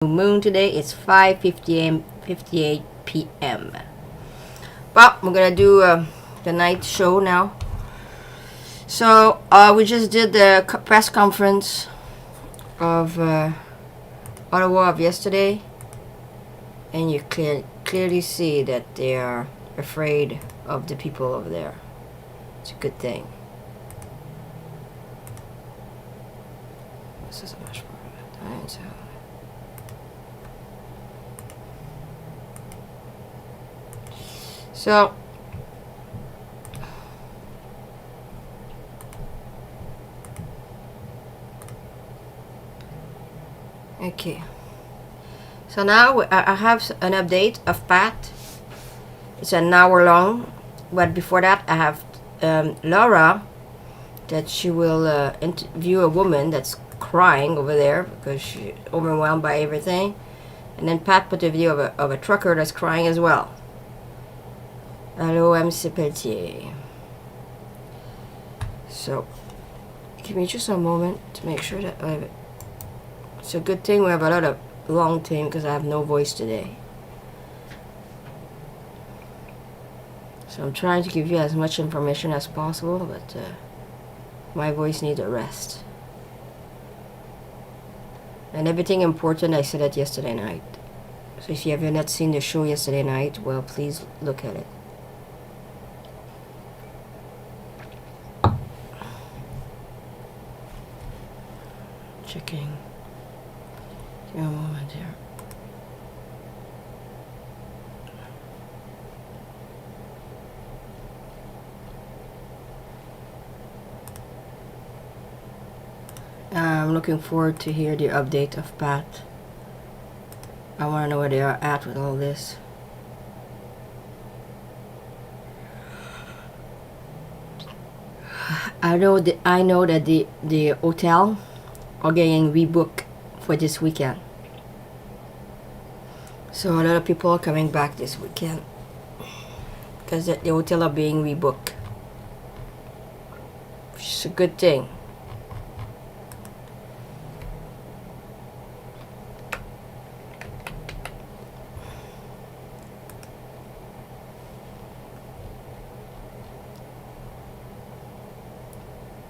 Moon today. It's 5:58 p.m. But we're gonna do the night show now. So we just did the press conference of Ottawa of yesterday, and you clearly see that they are afraid of the people over there. It's a good thing. This is a much more time, so. So, okay. So now I have an update of Pat. It's an hour long, but before that I have Laura, that she will interview a woman that's crying over there because she's overwhelmed by everything. And then Pat put a video of a trucker that's crying as well. Hello, MC Pelletier. So, give me just a moment to make sure that I have it. It's a good thing we have a lot of long time because I have no voice today. So I'm trying to give you as much information as possible, but my voice needs a rest. And everything important I said it yesterday night. So if you have not seen the show yesterday night, well, please look at it. Checking. Give me a moment here. I'm looking forward to hear the update of Pat. I want to know where they are at with all this. I know that the hotel are getting rebooked for this weekend. So a lot of people are coming back this weekend because the hotel are being rebooked. Which is a good thing.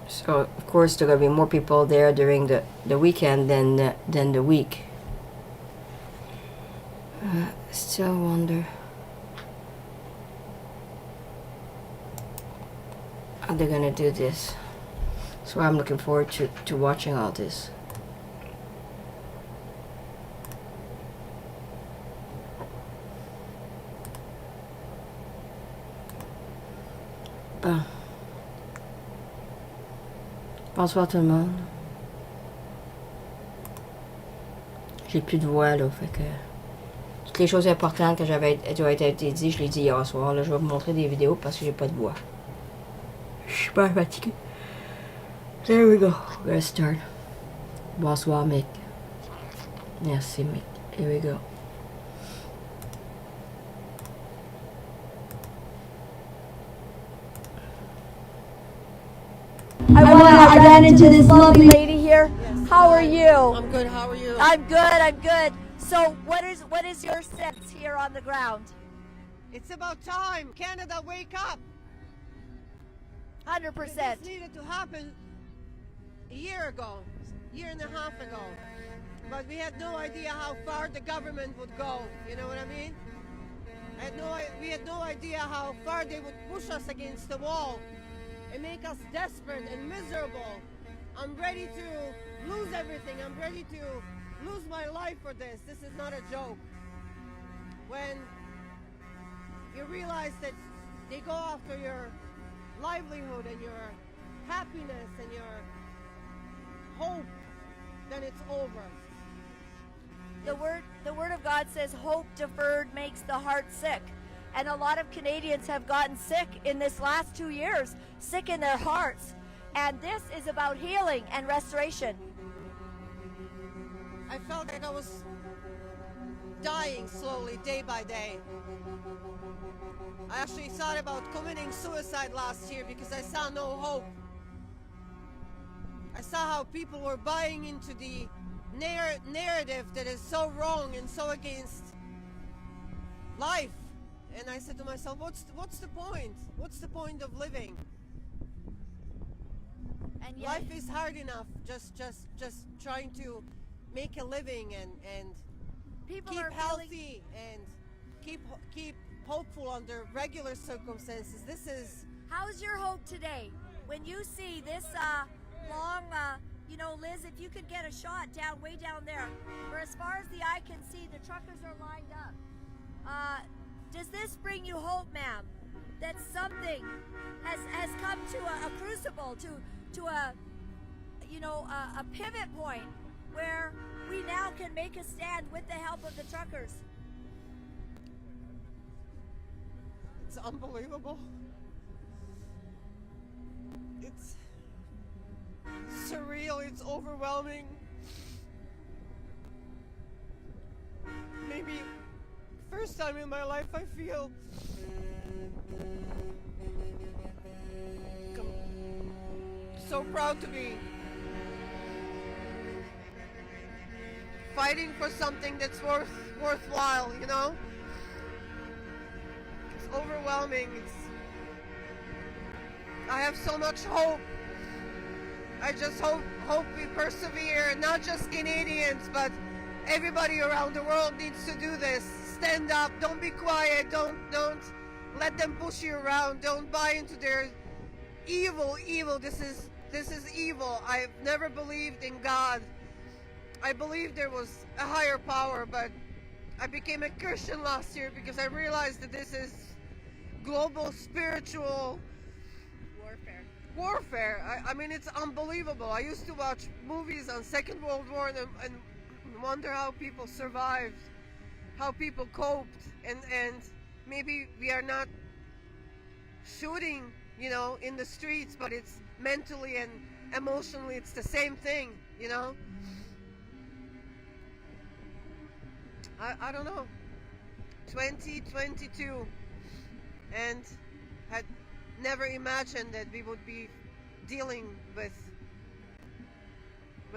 So of course there are gonna be more people there during the weekend than the week. Still wonder how they're gonna do this. So I'm looking forward to watching all this. Bonsoir tout le monde. J'ai plus de voix là, fait que toutes les choses importantes que doivent être dites, je les dis hier soir. Là, je vais vous montrer des vidéos parce que j'ai pas de voix. Je suis pas fatiguée. There we go. We're gonna start. Bonsoir Mick. Merci Mick. Here we go. I ran into this lovely lady here. Yes. How are you? I'm good. How are you? I'm good. I'm good. So, what is your sense here on the ground? It's about time. Canada, wake up. 100%. This needed to happen a year and a half ago. But we had no idea how far the government would go. You know what I mean? We had no idea how far they would push us against the wall and make us desperate and miserable. I'm ready to lose everything. I'm ready to lose my life for this. This is not a joke. When you realize that they go after your livelihood and your happiness and your hope, then it's over. The word of God says hope deferred makes the heart sick. And a lot of Canadians have gotten sick in this last 2 years, sick in their hearts. And this is about healing and restoration. I felt like I was dying slowly, day by day. I actually thought about committing suicide last year because I saw no hope. I saw how people were buying into the narrative that is so wrong and so against life. And I said to myself, what's the point? What's the point of living? And yet, Life is hard enough, just trying to make a living and people keep are healthy and keep hopeful under regular circumstances. This is How's your hope today? When you see this long, you know, Liz, if you could get a shot down, way down there, where as far as the eye can see, the truckers are lined up. Does this bring you hope, ma'am, that something has come to a crucible, to a, you know, a pivot point where we now can make a stand with the help of the truckers? It's unbelievable. It's surreal. It's overwhelming. Maybe first time in my life I feel so proud to be fighting for something that's worthwhile, you know? It's overwhelming. I have so much hope. I just hope we persevere, not just Canadians, but everybody around the world needs to do this. Stand up, don't be quiet, don't let them push you around, don't buy into their evil. This is evil. I've never believed in God. I believed there was a higher power, but I became a Christian last year because I realized that this is global spiritual warfare. I mean, it's unbelievable. I used to watch movies on Second World War and wonder how people survived, how people coped, and maybe we are not shooting, you know, in the streets, but it's mentally and emotionally it's the same thing, you know. I don't know. 2022, and had never imagined that we would be dealing with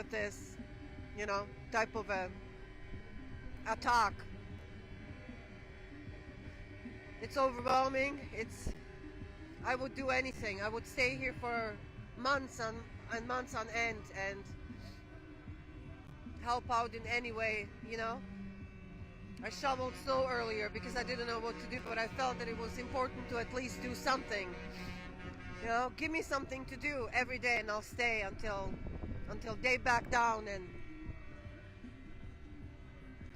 this, you know, type of a attack. It's overwhelming. I would do anything. I would stay here for months and months on end and help out in any way, you know. I shoveled snow earlier because I didn't know what to do, but I felt that it was important to at least do something. You know, give me something to do every day and I'll stay until they back down and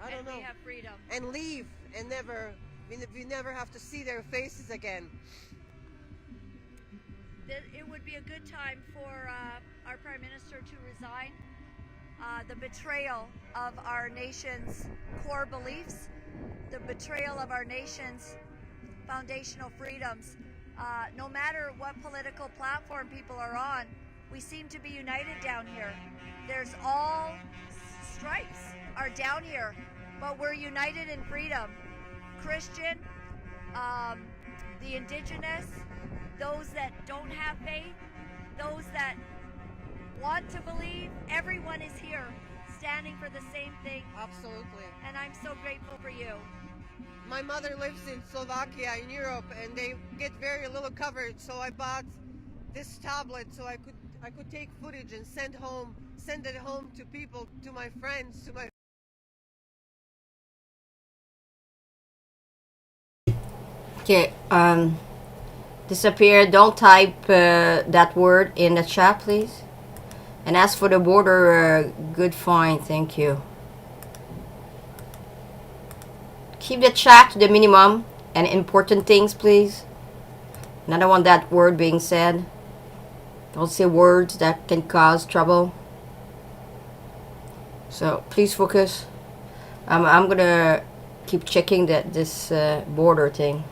I don't know. We have freedom. And leave and we never have to see their faces again. It would be a good time for our Prime Minister to resign. The betrayal of our nation's core beliefs, the betrayal of our nation's foundational freedoms. No matter what political platform people are on, we seem to be united down here. There's all stripes are down here, but we're united in freedom. Christian, the Indigenous, those that don't have faith, those that want to believe, everyone is here standing for the same thing. Absolutely. And I'm so grateful for you. My mother lives in Slovakia in Europe and they get very little coverage, so I bought this tablet so I could take footage and send it home to people, to my friends, to my Okay, disappear. Don't type that word in the chat, please. And as for the border, good find, thank you. Keep the chat to the minimum and important things, please. And I don't want that word being said. Don't say words that can cause trouble. So please focus. I'm gonna keep checking this border thing.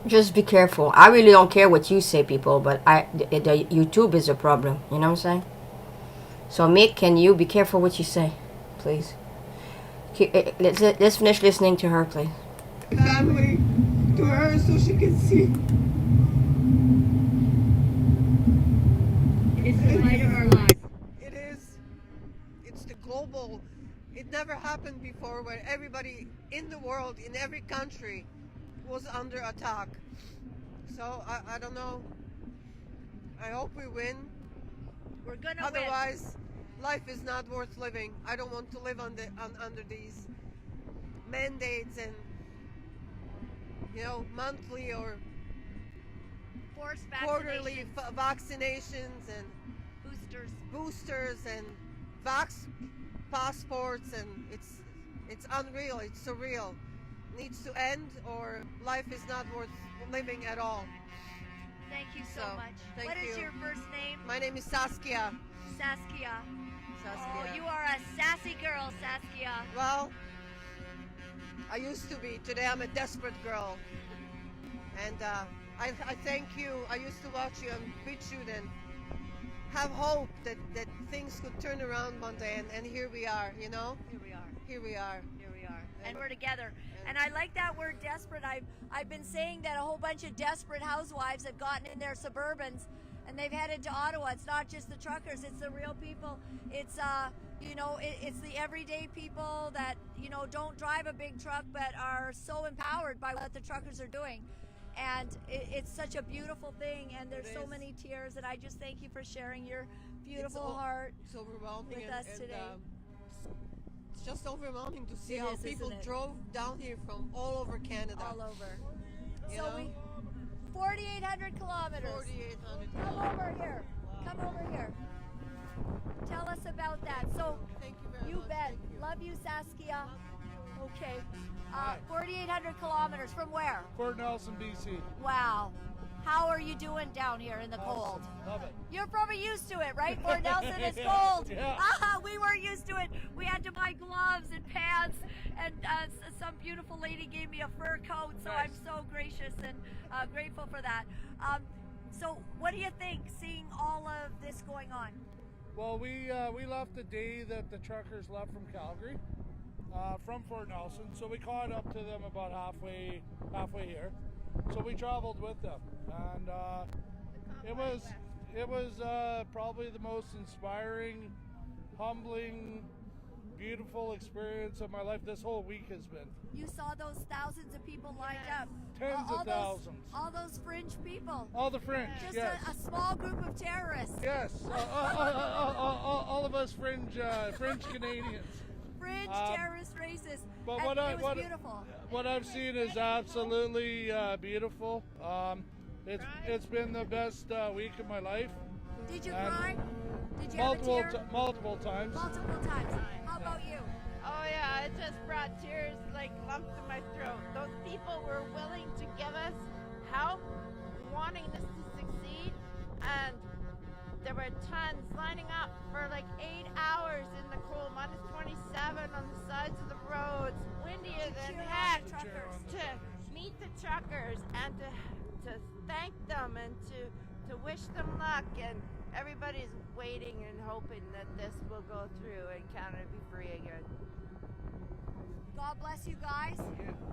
Just be careful. I really don't care what you say, people, but the YouTube is a problem. You know what I'm saying? So Mick, can you be careful what you say, please? Let's finish listening to her, please. family to her so she can see. It's the light of our global. It never happened before where everybody in the world, in every country, was under attack. So I don't know. I hope we win. We're gonna Otherwise, life is not worth living. I don't want to live under these mandates and monthly or forced quarterly vaccinations, vaccinations and boosters and vax passports, and it's unreal. It's surreal. It needs to end, or life is not worth living at all. Thank you so much. Thank What you. is your first name? My name is Saskia. Saskia. Saskia. Oh, you are a sassy girl, Saskia. Well, I used to be. Today I'm a desperate girl. And I thank you. I used to watch you and beat you and have hope that things could turn around one day. And here we are, Here we are. Here we are. Here we are. And we're together. And I like that word desperate. I've been saying that a whole bunch of desperate housewives have gotten in their Suburbans and they've headed to Ottawa. It's not just the truckers, it's the real people. It's it's the everyday people that, don't drive a big truck but are so empowered by what the truckers are doing. And it's such a beautiful thing, and there's so many tears, and I just thank you for sharing your beautiful heart it's overwhelming with us today. It's just overwhelming to see It how is, people isn't it? drove down here from all over Canada. All over. You So know? 4,800 kilometers. 4,800 Come over here. Come over here. Tell us about that. So, Thank you very you much. bet. Thank you. Love you, Saskia. Okay. 4,800 kilometers. From where? Fort Nelson, BC. Wow. How are you doing down here in the cold? Love it. You're probably used to it, right? Fort Nelson is cold. Yeah. We weren't used to it. We had to buy gloves and pants, and some beautiful lady gave me a fur coat, so Nice. I'm so gracious and grateful for that. So what do you think, seeing all of this going on? Well, we left the day that the truckers left from Calgary, from Fort Nelson. So we caught up to them about halfway here. So we traveled with them, and it was probably the most inspiring, humbling, beautiful experience of my life. This whole week has been. You saw those thousands of people lined up. Tens of thousands. All those fringe people. All the fringe, Just yes. a small group of terrorists. Yes, all of us fringe Canadians. Fringe terrorist racists. But And it was beautiful. What I've seen is absolutely beautiful. It's been the best week of my life. Did you cry? Did you have a tear? Multiple times. Multiple times. How about you? Oh yeah, it just brought tears like lumps in my throat. Those people were willing to give us help, wanting us to succeed, and there were tons lining up for like 8 hours in the cold, -27 on the sides of the roads, windier than Cheer on heck, the truckers. to meet the truckers and to thank them and to wish them luck. And everybody's waiting and hoping that this will go through and Canada be free again. God bless you guys.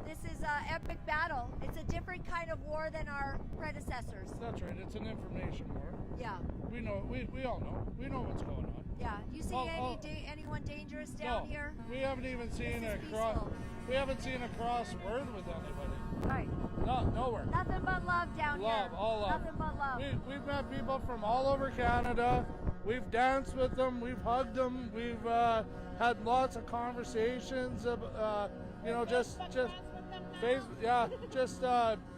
This is an epic battle. It's a different kind of war than our predecessors. That's right. It's an information war. Yeah. We know. We all know. We know what's going on. Yeah. You see anyone dangerous down here? We haven't even seen This is a cross. peaceful. We haven't seen a cross word with anybody. Right. No, nowhere. Nothing but love down Love, here. all love. Nothing but love. We've met people from all over Canada. We've danced with them. We've hugged them. We've had lots of conversations.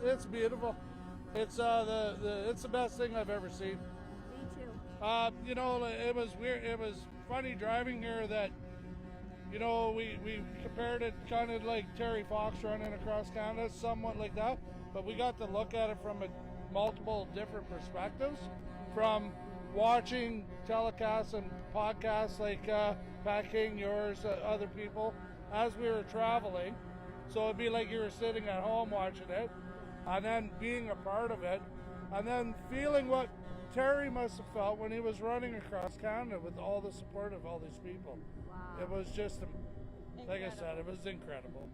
It's beautiful. It's it's the best thing I've ever seen. Me too. It was weird. It was funny driving here that, we compared it kind of like Terry Fox running across Canada, somewhat like that. But we got to look at it from multiple different perspectives, from watching telecasts and podcasts like Pat King, yours, other people, as we were traveling. So it'd be like you were sitting at home watching it, and then being a part of it, and then feeling what Terry must have felt when he was running across Canada with all the support of all these people. Wow. It was just, like I said, it was incredible.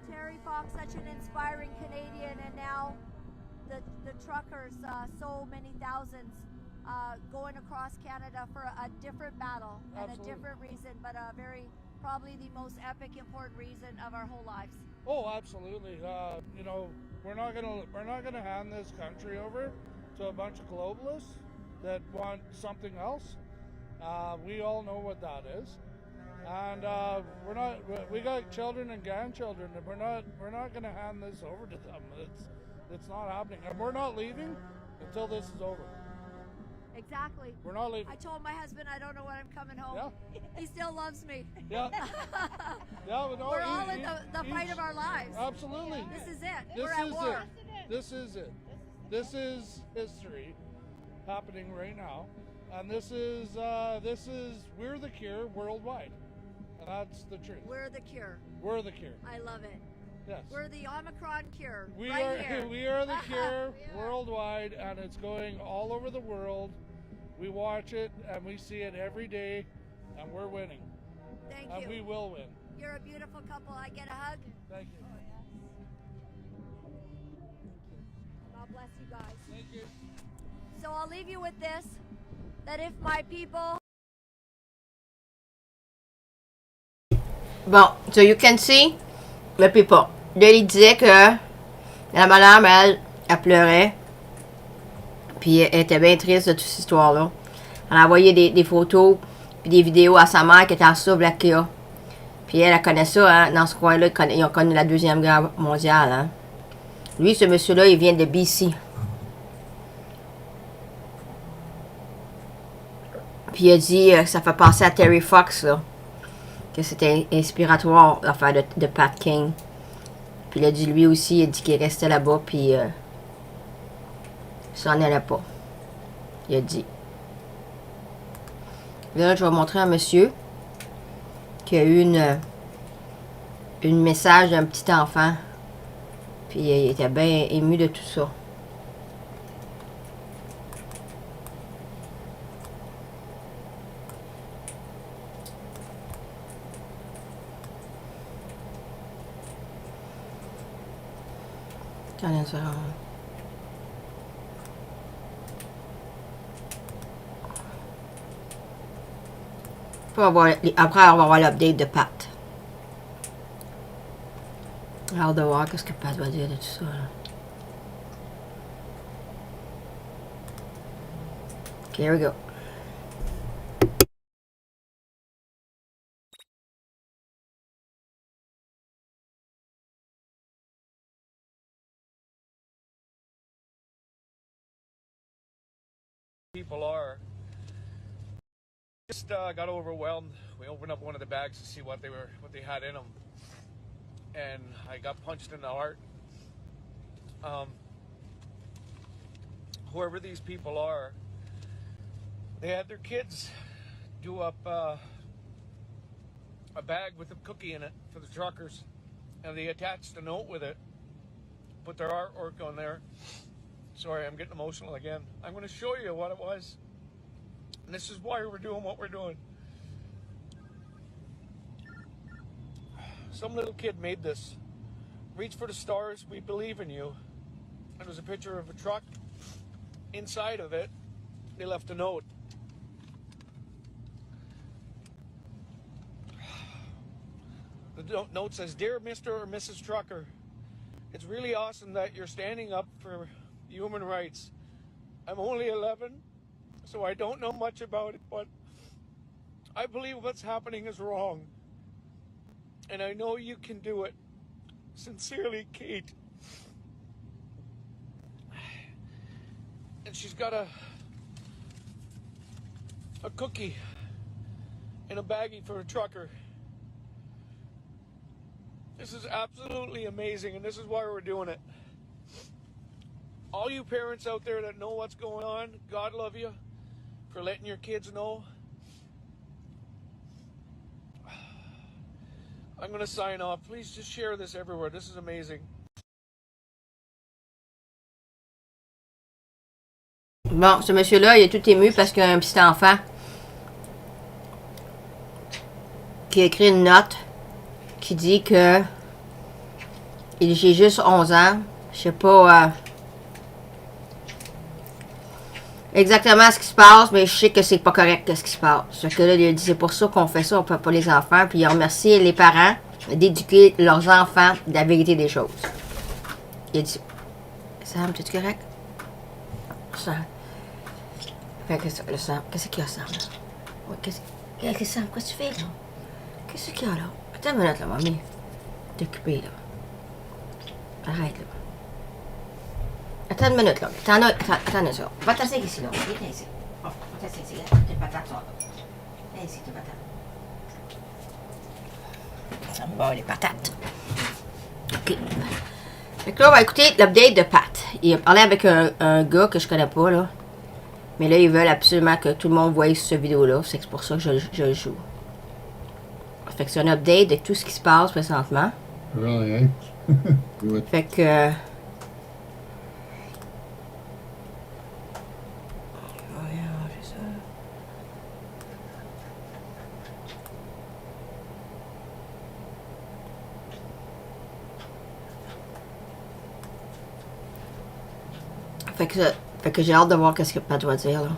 Terry Fox, such an inspiring Canadian, and now the truckers, so many thousands going across Canada for a different battle and Absolutely. a different reason, but a very, probably the most epic, important reason of our whole lives. Oh, absolutely. You know, we're not gonna hand this country over to a bunch of globalists that want something else. We all know what that is, and we got children and grandchildren, and we're not gonna hand this over to them. It's not happening, and we're not leaving until this is over. Exactly. We're not leaving. I told my husband I don't know when I'm coming home. Yeah. He still loves me. Yeah. Yeah, but no, We're all in the fight of our lives. Absolutely. This is it. This We're at is war. it. This is it. This is history happening right now, and this is we're the cure worldwide, and that's the truth. We're the cure. We're the cure. I love it. Yes. We're the Omicron cure. We right are here. we are the cure worldwide, and it's going all over the world. We watch it and we see it every day, and we're winning. Thank And you. we will win. You're a beautiful couple. I get a hug. Thank you. God bless you guys. Thank you. So I'll leave you with this, that if my people... Bon, so you can see, le people. Lily disait que la madame, elle pleurait. Puis elle était bien triste de toute cette histoire-là. Elle a envoyé des photos puis des vidéos à sa mère qui était en Slovaquie. Puis elle connaît ça, hein, dans ce coin-là. Ils ont connu la Deuxième Guerre mondiale. Hein. Lui, ce monsieur-là, il vient de BC. Puis il a dit que ça fait penser à Terry Fox, là. Que c'était inspiratoire, l'affaire de Pat King. Puis il a dit, lui aussi, il a dit qu'il restait là-bas, puis il s'en allait pas. Il a dit. Là, je vais montrer un monsieur qui a eu une message d'un petit enfant. Puis il était bien ému de tout ça. Attendez ça. Après, on va voir l'update de Pat. Alors de voir qu'est-ce que Pat va dire de tout ça. Là. Ok, here we go. People are. Just got overwhelmed. We opened up one of the bags to see what they had in them, and I got punched in the heart. Whoever these people are, they had their kids do up a bag with a cookie in it for the truckers, and they attached a note with it, put their artwork on there. Sorry, I'm getting emotional again. I'm going to show you what it was. And this is why we're doing what we're doing. Some little kid made this. Reach for the stars, we believe in you. And there's a picture of a truck. Inside of it, they left a note. The note says, "Dear Mr. or Mrs. Trucker, it's really awesome that you're standing up for human rights. I'm only 11, so I don't know much about it, but I believe what's happening is wrong. And I know you can do it. Sincerely, Kate." And she's got a cookie in a baggie for a trucker. This is absolutely amazing, and this is why we're doing it. All you parents out there that know what's going on, God love you for letting your kids know. I'm going to sign off. Please just share this everywhere. This is amazing. Bon, ce monsieur-là, il est tout ému parce qu'il y a un petit enfant qui a écrit une note qui dit que j'ai juste 11 ans. Je sais pas... exactement ce qui se passe, mais je sais que c'est pas correct ce qui se passe. Fait que là, il a dit c'est pour ça qu'on fait ça, on peut pas les enfants. Puis il a remercié les parents d'éduquer leurs enfants de la vérité des choses. Il a dit Sam, t'es-tu correct? Sam. Fait que ça, le Sam, qu'est-ce qu'il y a, Sam? Là? Ouais, qu'est-ce que Sam, qu'est-ce que tu fais là? Qu'est-ce qu'il y a là? Attends une minute là, mamie. T'es occupée là. Arrête là. Attends une minute là. Attends une seconde. Va t'asseoir ici là. Viens ici. Oh, va t'asseoir ici. Tes patates sont là. Viens ici, tes patates. Ça me va les patates. Ok. Fait que là, on va écouter l'update de Pat. Il a parlé avec un gars que je connais pas là. Mais là, ils veulent absolument que tout le monde voie cette vidéo-là. C'est pour ça que je le joue. Fait que c'est un update de tout ce qui se passe présentement. Really, eh? Good. Fait que... Fait que j'ai hâte de voir qu'est-ce que Pat va dire, là.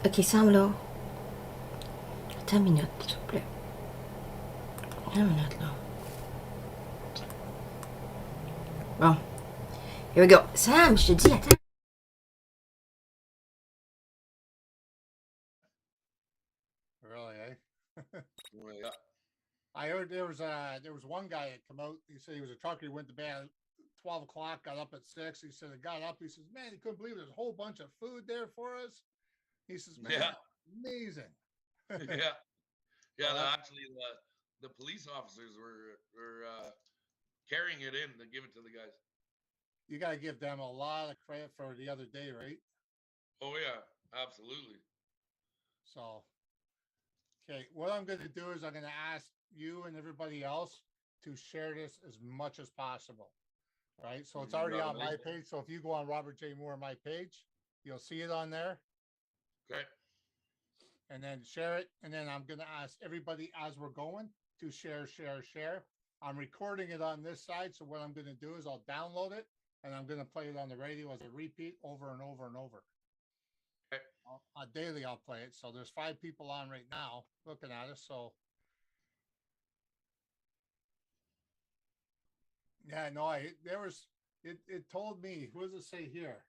Ok, Sam, là. Attends une minute, s'il te plaît. Attends une minute, là. Bon. Here we go. Sam, je te dis, attends. Really, eh? Well, yeah. I heard there was one guy that come out. He said he was a trucker. He went to bed at 12 o'clock, got up at 6. He said he got up. He says, man, he couldn't believe there's a whole bunch of food there for us. He says, man, Yeah. amazing. Yeah. Yeah. Well, Actually, the police officers were carrying it in to give it to the guys. You got to give them a lot of credit for the other day, right? Oh yeah, absolutely. So, okay, what I'm going to do is I'm going to ask you and everybody else to share this as much as possible, right? So it's already on my page. So if you go on Robert J. Moore, my page, you'll see it on there. Okay. And then share it. And then I'm going to ask everybody as we're going to share. I'm recording it on this side. So what I'm going to do is I'll download it and I'm going to play it on the radio as a repeat over and over and over. Okay. Daily I'll play it. So there's 5 people on right now looking at us. So yeah, no, it told me, what does it say here?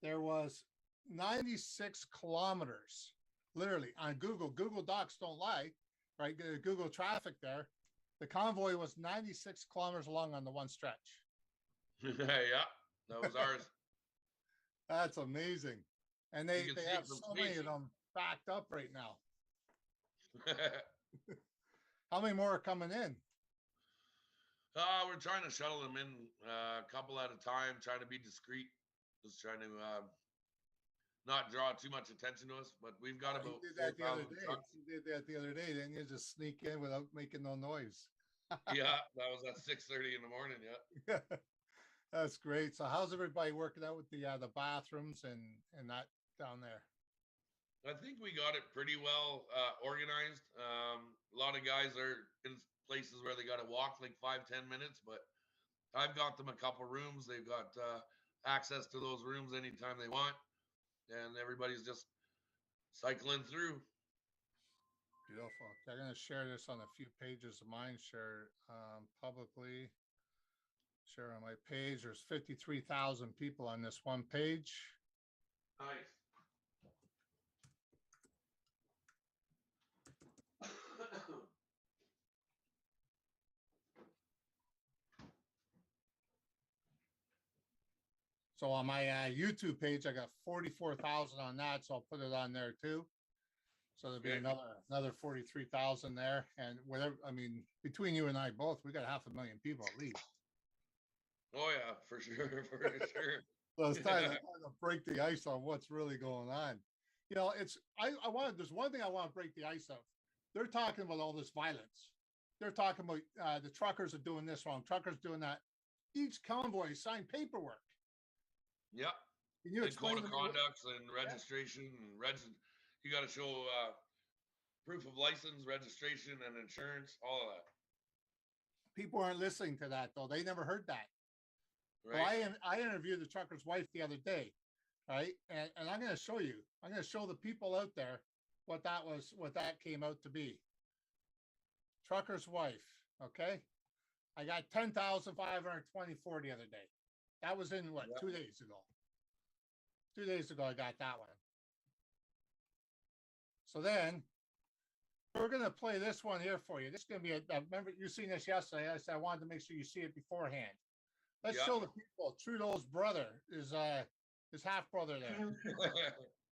There was 96 kilometers, literally on Google Docs don't lie, right? Google traffic there. The convoy was 96 kilometers long on the one stretch. Yeah, that was ours. That's amazing. And they have so many of them backed up right now. How many more are coming in? We're trying to shuttle them in a couple at a time, trying to be discreet, just trying to not draw too much attention to us. But we've got about 4,000 trucks. You did that the other day, didn't you? Just sneak in without making no noise. Yeah, that was at 6:30 in the morning. Yeah. That's great. So how's everybody working out with the bathrooms and that down there? I think we got it pretty well organized. A lot of guys are in places where they got to walk like 5-10 minutes, but I've got them a couple rooms. They've got access to those rooms anytime they want, and everybody's just cycling through. Beautiful. I'm going to share this on a few pages of mine. Share publicly. Share on my page. There's 53,000 people on this one page. Nice. So on my YouTube page, I got 44,000 on that. So I'll put it on there too. So there'll be another 43,000 there. And whatever, I mean, between you and I both, we got 500,000 people at least. Oh yeah, for sure, for sure. So it's time to break the ice on what's really going on. You know, there's one thing I want to break the ice of. They're talking about all this violence. They're talking about the truckers are doing this wrong. Truckers doing that. Each convoy signed paperwork. Yeah. Can you explain code of conducts and registration and you got to show proof of license, registration, and insurance, all of that. People aren't listening to that though. They never heard that. Right. So I interviewed the trucker's wife the other day, right? And I'm going to show you. I'm going to show the people out there what that came out to be. Trucker's wife, okay? I got 10,524 the other day. That was in what, 2 days ago. 2 days ago, I got that one. So then we're going to play this one here for you. This is going to be remember you seen this yesterday. I said I wanted to make sure you see it beforehand. Let's show the people. Trudeau's brother is his half brother there.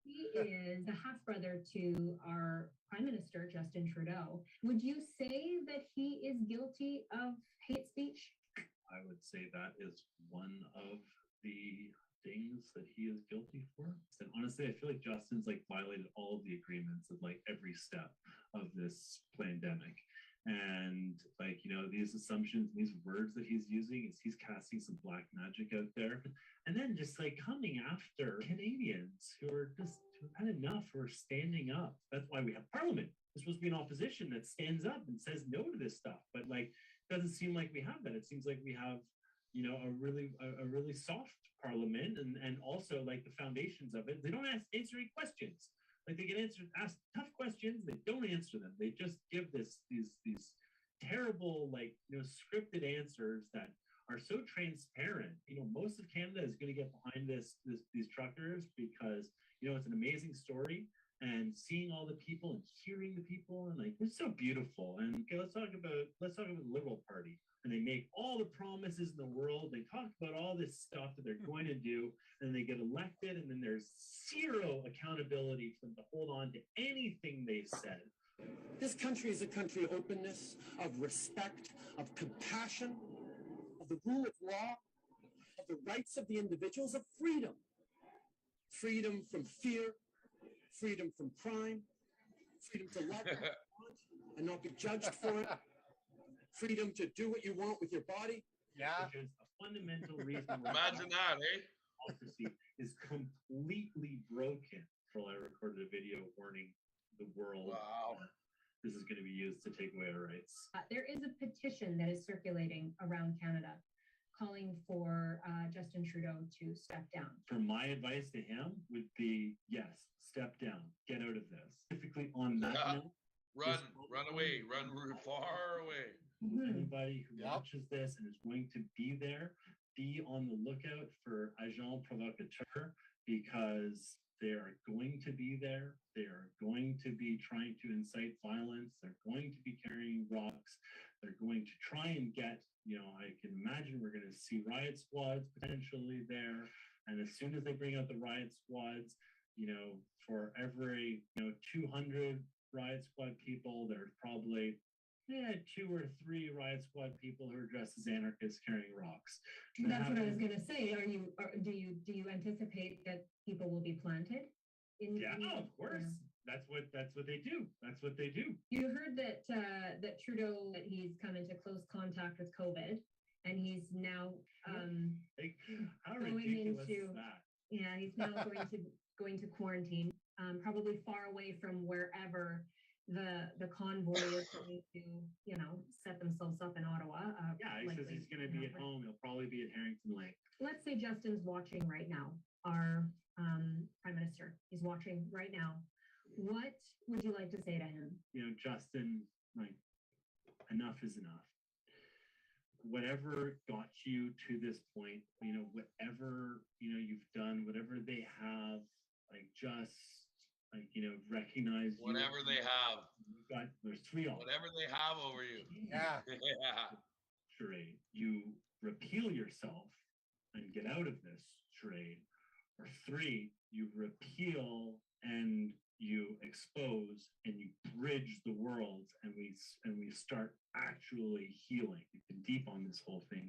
He is a half brother to our Prime Minister Justin Trudeau. Would you say that he is guilty of hate speech? I would say that is one of the things that he is guilty for. And honestly, I feel like Justin's like violated all of the agreements at like every step of this pandemic. And like, you know, these assumptions, these words that he's using, is he's casting some black magic out there. And then just like coming after Canadians who are just had enough, who are standing up. That's why we have Parliament. There's supposed to be an opposition that stands up and says no to this stuff. But like, it doesn't seem like we have that. It seems like we have, you know, a really soft Parliament, and also like the foundations of it. They don't answer any questions. Like they get asked tough questions, they don't answer them. They just give these terrible, like, you know, scripted answers that are so transparent. You know, most of Canada is going to get behind these truckers because, you know, it's an amazing story, and seeing all the people and hearing the people, and like it's so beautiful. And okay, let's talk about the Liberal Party. And they make all the promises in the world. They talk about all this stuff that they're going to do, and they get elected, and then there's zero accountability for them to hold on to anything they've said. This country is a country of openness, of respect, of compassion, of the rule of law, of the rights of the individuals, of freedom. Freedom from fear, freedom from crime, freedom to love what you want and not be judged for it. Freedom to do what you want with your body. Yeah. Which is a fundamental reason why Imagine that, eh? democracy is completely broken. I recorded a video warning the world this is going to be used to take away our rights. There is a petition that is circulating around Canada calling for Justin Trudeau to step down. For my advice to him would be, yes, step down, get out of this. Specifically on that note, run away, run far away. Anybody who watches this and is going to be there, be on the lookout for agent provocateur, because they are going to be there. They are going to be trying to incite violence. They're going to be carrying rocks. They're going to try and get, you know, I can imagine we're going to see riot squads potentially there. And as soon as they bring out the riot squads, you know, for every, you know, 200 riot squad people, there's probably 2 or 3 riot squad people who are dressed as anarchists carrying rocks. That's what I was going to say. Do you anticipate that people will be planted? Of course. Yeah. That's what they do. That's what they do. You heard that that Trudeau, that he's come into close contact with COVID, and he's now how ridiculous is that? Yeah, he's now going to quarantine, probably far away from wherever the convoy is going to, you know, set themselves up in Ottawa. He says he's going to be at home. He'll probably be at Harrington Lake. Let's say Justin's watching right now, our Prime Minister. He's watching right now. What would you like to say to him? You know, Justin, like, enough is enough. Whatever got you to this point, you know, whatever, you know, you've done, whatever they have, like, just, like, you know, recognize whatever they have. There's 3 of them. Whatever they have over you. Yeah. Charade. You repeal yourself and get out of this charade. Or 3, you repeal and you expose and you bridge the worlds, and we start actually healing. You've been deep on this whole thing,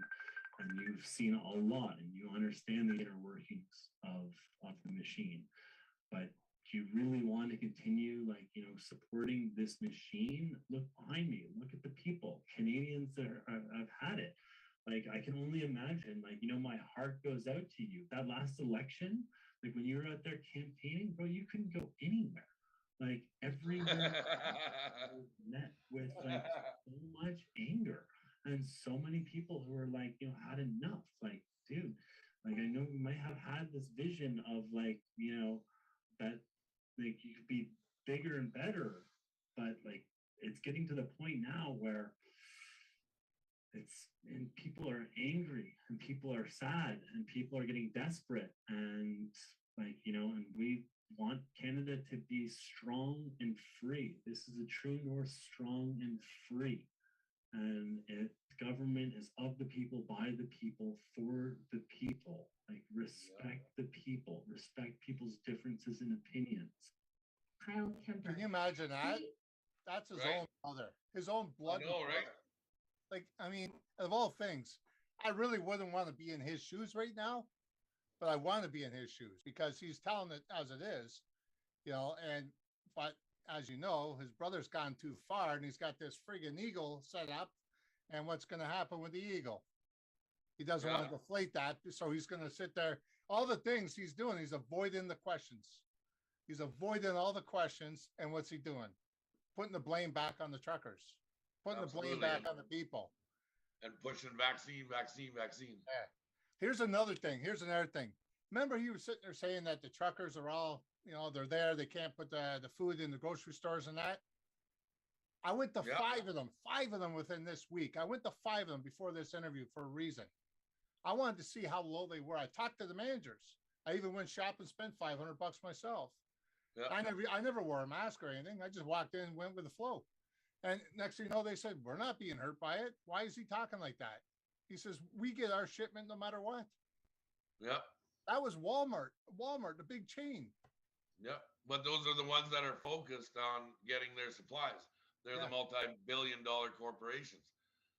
and you've seen a lot, and you understand the inner workings of the machine. But do you really want to continue, like, you know, supporting this machine? Look behind me. Look at the people. Canadians that have had it. Like, I can only imagine, like, you know, my heart goes out to you. That last election, like, when you were out there campaigning, bro, you couldn't go anywhere. Like, everywhere met with, like, so much anger. And so many people who are like, you know, had enough. Like, dude, like I know we might have had this vision of like, you know, that like you could be bigger and better, but like it's getting to the point now where and people are angry and people are sad and people are getting desperate, and like, you know, and we want Canada to be strong and free. This is a true north, strong and free, and government is of the people, by the people, for the people. Like, respect the people, respect people's differences and opinions. Kyle Kemper. Can you imagine that? That's his own brother, his own blood. I know, right? Like, I mean, of all things, I really wouldn't want to be in his shoes right now, but I want to be in his shoes because he's telling it as it is, you know. And but as you know, his brother's gone too far, and he's got this friggin' eagle set up. And what's going to happen with the eagle? He doesn't want to deflate that, so he's going to sit there. All the things he's doing, he's avoiding the questions. He's avoiding all the questions, and what's he doing? Putting the blame back on the truckers, putting the blame back on the people, and pushing vaccine. Yeah. Here's another thing. Remember, he was sitting there saying that the truckers are all, you know, they're there. They can't put the food in the grocery stores and that. I went to five of them within this week. I went to 5 of them before this interview for a reason. I wanted to see how low they were. I talked to the managers. I even went shop and spent $500 myself. Yeah. I never wore a mask or anything. I just walked in and went with the flow. And next thing you know, they said, we're not being hurt by it. Why is he talking like that? He says, we get our shipment no matter what. Yep. That was Walmart, the big chain. Yep. But those are the ones that are focused on getting their supplies. They're the multi-billion-dollar corporations.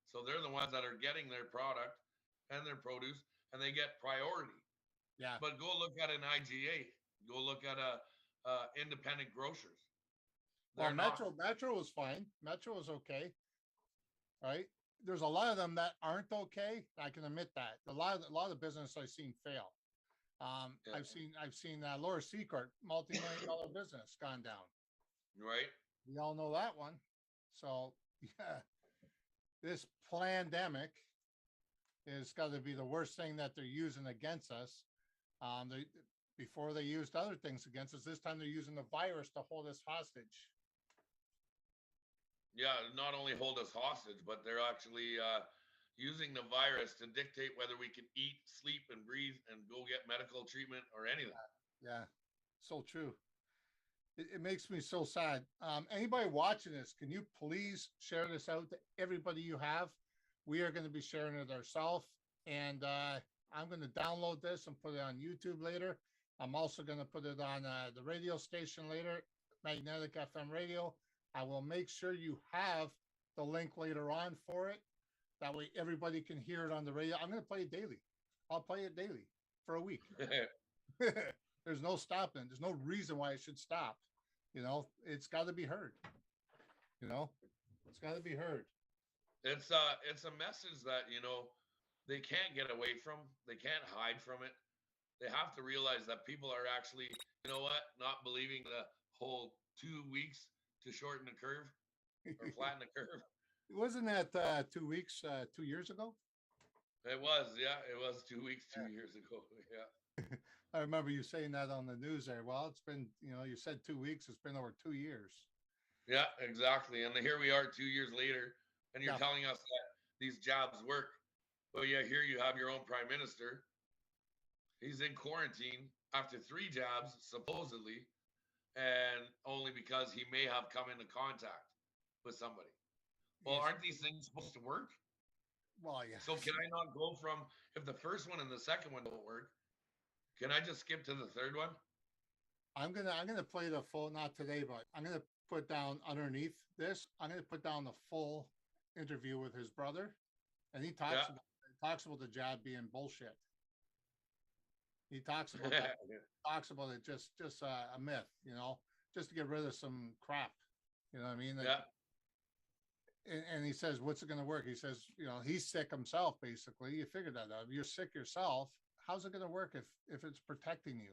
So they're the ones that are getting their product and their produce, and they get priority. Yeah. But go look at an IGA. Go look at a independent grocers. Well, Metro was fine. Metro was okay. Right? There's a lot of them that aren't okay. I can admit that. A lot of business I've seen fail. I've seen Laura Secord, multi-million-dollar business gone down. Right. We all know that one. So yeah, this pandemic is got to be the worst thing that they're using against us. Before they used other things against us, this time they're using the virus to hold us hostage. Yeah, not only hold us hostage, but they're actually using the virus to dictate whether we can eat, sleep, and breathe, and go get medical treatment or anything. Yeah, so true. It makes me so sad. Anybody watching this, can you please share this out to everybody you have? We are going to be sharing it ourselves, and I'm going to download this and put it on YouTube later. I'm also going to put it on the radio station later, Magnetic FM Radio. I will make sure you have the link later on for it. That way everybody can hear it on the radio. I'm going to play it daily. I'll play it daily for a week. There's no stopping. There's no reason why it should stop. You know, it's got to be heard. You know, it's got to be heard. It's a message that, you know, they can't get away from. They can't hide from it. They have to realize that people are actually, you know what, not believing the whole 2 weeks to shorten the curve or flatten the curve. Wasn't that 2 weeks, 2 years ago? It was, yeah. It was 2 weeks, 2 years ago. Yeah. I remember you saying that on the news there. Well, it's been, you know, you said 2 weeks. It's been over 2 years. Yeah, exactly. And here we are 2 years later, and you're telling us that these jobs work. Well, yeah, here you have your own prime minister. He's in quarantine after 3 jabs, supposedly, and only because he may have come into contact with somebody. Well, aren't these things supposed to work? Well, yeah. So can I not go from, if the first one and the second one don't work, can I just skip to the third one? I'm gonna play the full, not today, but I'm gonna put down underneath this. I'm gonna put down the full interview with his brother, and he talks about the jab being bullshit. He talks about that. Talks about it just a myth, you know, just to get rid of some crap. You know what I mean? Yeah. And he says, what's it going to work? He says, you know, he's sick himself, basically. You figured that out. If you're sick yourself, how's it going to work if it's protecting you?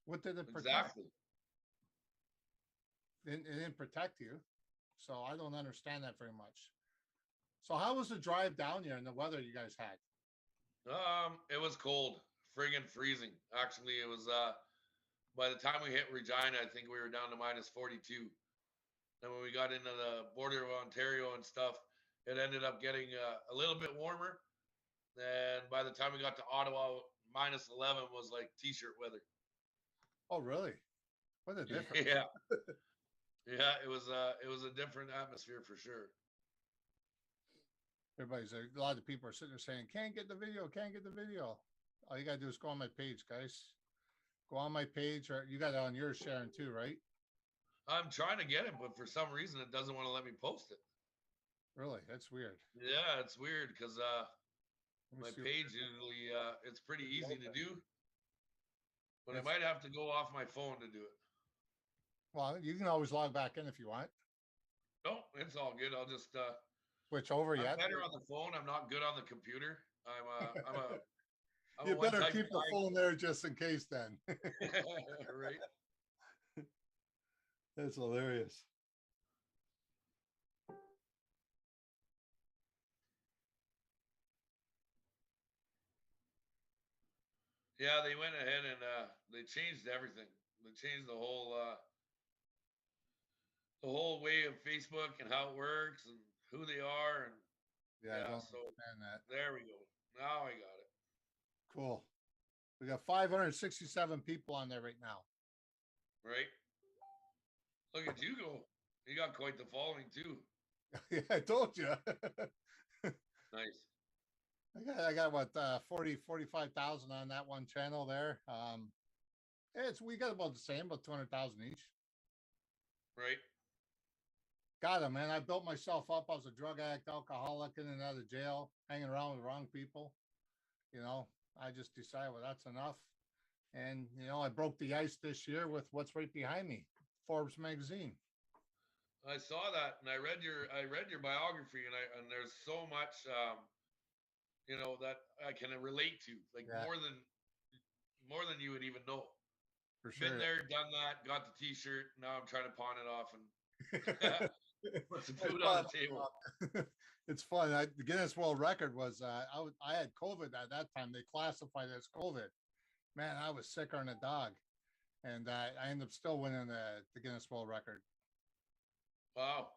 What did it protect? Exactly. It didn't protect you. So I don't understand that very much. So how was the drive down here and the weather you guys had? It was cold, friggin' freezing. Actually, it was by the time we hit Regina, I think we were down to minus 42. And when we got into the border of Ontario and stuff, it ended up getting a little bit warmer. And by the time we got to Ottawa, minus 11 was like t-shirt weather. Oh, really? What a difference. Yeah. Yeah, it was a different atmosphere for sure. Everybody's a lot of people are sitting there saying, can't get the video, can't get the video. All you gotta do is go on my page, guys. Go on my page, or you got it on yours, Sharon, too, right? I'm trying to get it, but for some reason it doesn't want to let me post it. Really? That's weird. Yeah, it's weird because my page usually it's pretty easy to do. But I might have to go off my phone to do it. Well, you can always log back in if you want. No, it's all good. I'll just switch over I'm yet. better on the phone. I'm not good on the computer. I'm you a better one-type keep the guy. phone there just in case then. Right. That's hilarious. Yeah, they went ahead and they changed everything. They changed the whole way of Facebook and how it works and who they are, and Yeah, I don't so understand that. there we go. Now I got it. Cool. We got 567 people on there right now. Right. Look at you go. You got quite the following too. Yeah, I told you. Nice. I got what 45,000 on that one channel there. We got about the same, about 200,000 each. Right. Got it, man. I built myself up. I was a drug addict, alcoholic, in and out of jail, hanging around with the wrong people. You know, I just decided, well, that's enough. And you know, I broke the ice this year with what's right behind me, Forbes magazine. I saw that, and I read your biography, and there's so much you know, that I can relate to, like more than you would even know. For sure. Been there, done that, got the t-shirt. Now I'm trying to pawn it off and put some food on the table. It's fun. The Guinness World Record was I had COVID at that time. They classified it as COVID. Man, I was sicker than a dog, and I ended up still winning the Guinness World Record. Wow.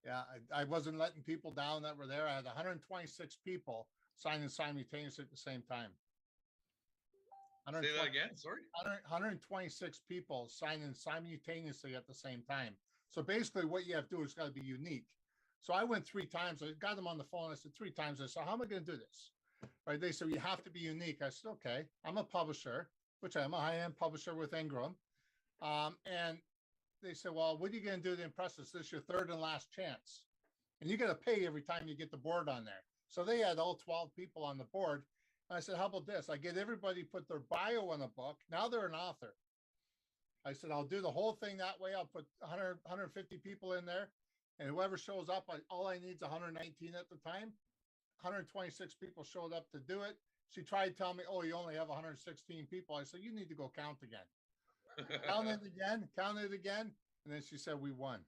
Yeah, I wasn't letting people down that were there. I had 126 people signing simultaneously at the same time. Say that again, sorry? 126 people signing simultaneously at the same time. So basically what you have to do is got to be unique. So I went 3 times. I got them on the phone. I said 3 times. I said, how am I going to do this? Right? They said, you have to be unique. I said, okay. I'm a publisher, which I am a high-end publisher with Ingram. And they said, well, what are you going to do to impress us? This is your 3rd and last chance. And you got to pay every time you get the board on there. So they had all 12 people on the board. And I said, how about this? I get everybody put their bio in a book. Now they're an author. I said, I'll do the whole thing that way. I'll put 100, 150 people in there. And whoever shows up, all I need is 119 at the time. 126 people showed up to do it. She tried to tell me, oh, you only have 116 people. I said, you need to go count again. Count it again. And then she said, we won.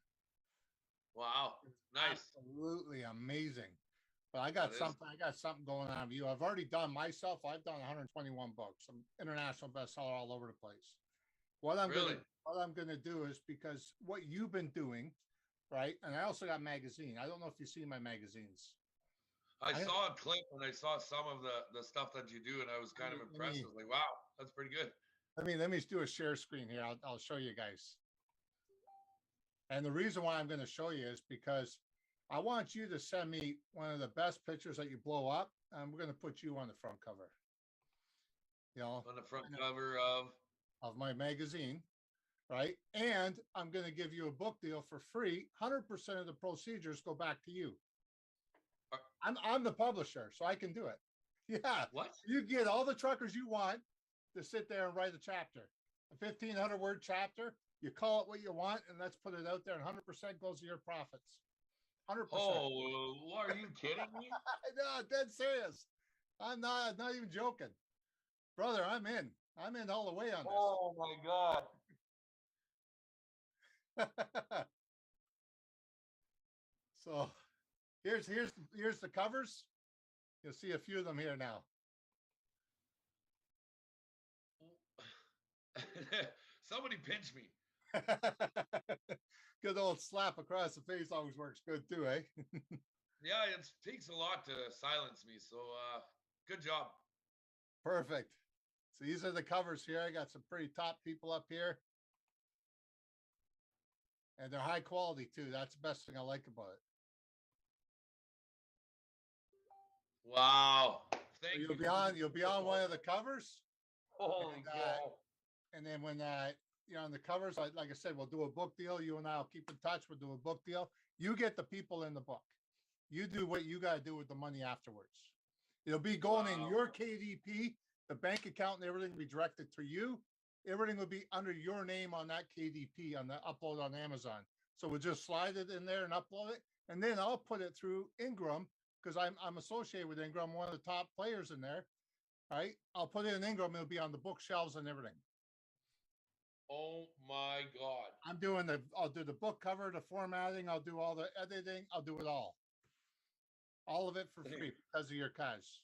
Wow. Nice. Absolutely amazing. But I got something going on with you. I've already done myself. I've done 121 books. I'm international bestseller all over the place. What I'm going to do is, because what you've been doing, right? And I also got magazine. I don't know if you see my magazines. I saw a clip and I saw some of the stuff that you do, and I was kind of impressed. I was like, wow, that's pretty good. Let me do a share screen here. I'll show you guys. And the reason why I'm going to show you is because I want you to send me one of the best pictures that you blow up, and we're going to put you on the front cover. You know, on the front cover of my magazine, right? And I'm going to give you a book deal for free. 100% of the procedures go back to you. I'm the publisher, so I can do it. Yeah. What? You get all the truckers you want to sit there and write a chapter, a 1,500 word chapter. You call it what you want, and let's put it out there. And 100% goes to your profits. 100%. Oh, are you kidding me? No, dead serious. I'm not even joking, brother. I'm in all the way on this. Oh my God. So Here's the covers. You'll see a few of them here now. Somebody pinch me. Good old slap across the face always works good too, eh? Yeah, it takes a lot to silence me. So good job. Perfect. So these are the covers here. I got some pretty top people up here. And they're high quality too. That's the best thing I like about it. Wow. So you'll be on one of the covers. Holy cow. And then when on the covers, like I said, we'll do a book deal. You and I'll keep in touch. We'll do a book deal. You get the people in the book. You do what you got to do with the money afterwards. It'll be going in your KDP, the bank account, and everything will be directed to you. Everything will be under your name on that KDP on the upload on Amazon. So we'll just slide it in there and upload it. And then I'll put it through Ingram because I'm associated with Ingram, one of the top players in there. All right. I'll put it in Ingram. It'll be on the bookshelves and everything. Oh my God. I'll do the book cover, the formatting. I'll do all the editing. I'll do it all. All of it for free because of your cash.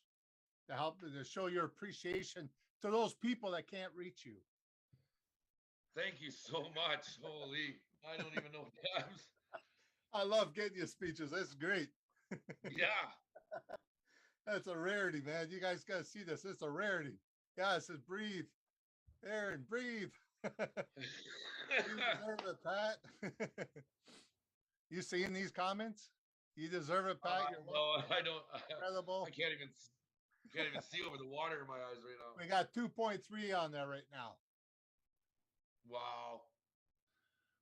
To help to show your appreciation to those people that can't reach you. Thank you so much. Holy, I don't even know what I love getting you speeches. That's great. Yeah. That's a rarity, man. You guys got to see this. It's a rarity. Yeah, it says breathe. Aaron, breathe. You deserve it, Pat. You seeing these comments? You deserve it, Pat. No, I don't. Incredible. I can't even see over the water in my eyes right now. We got 2.3 on there right now. Wow.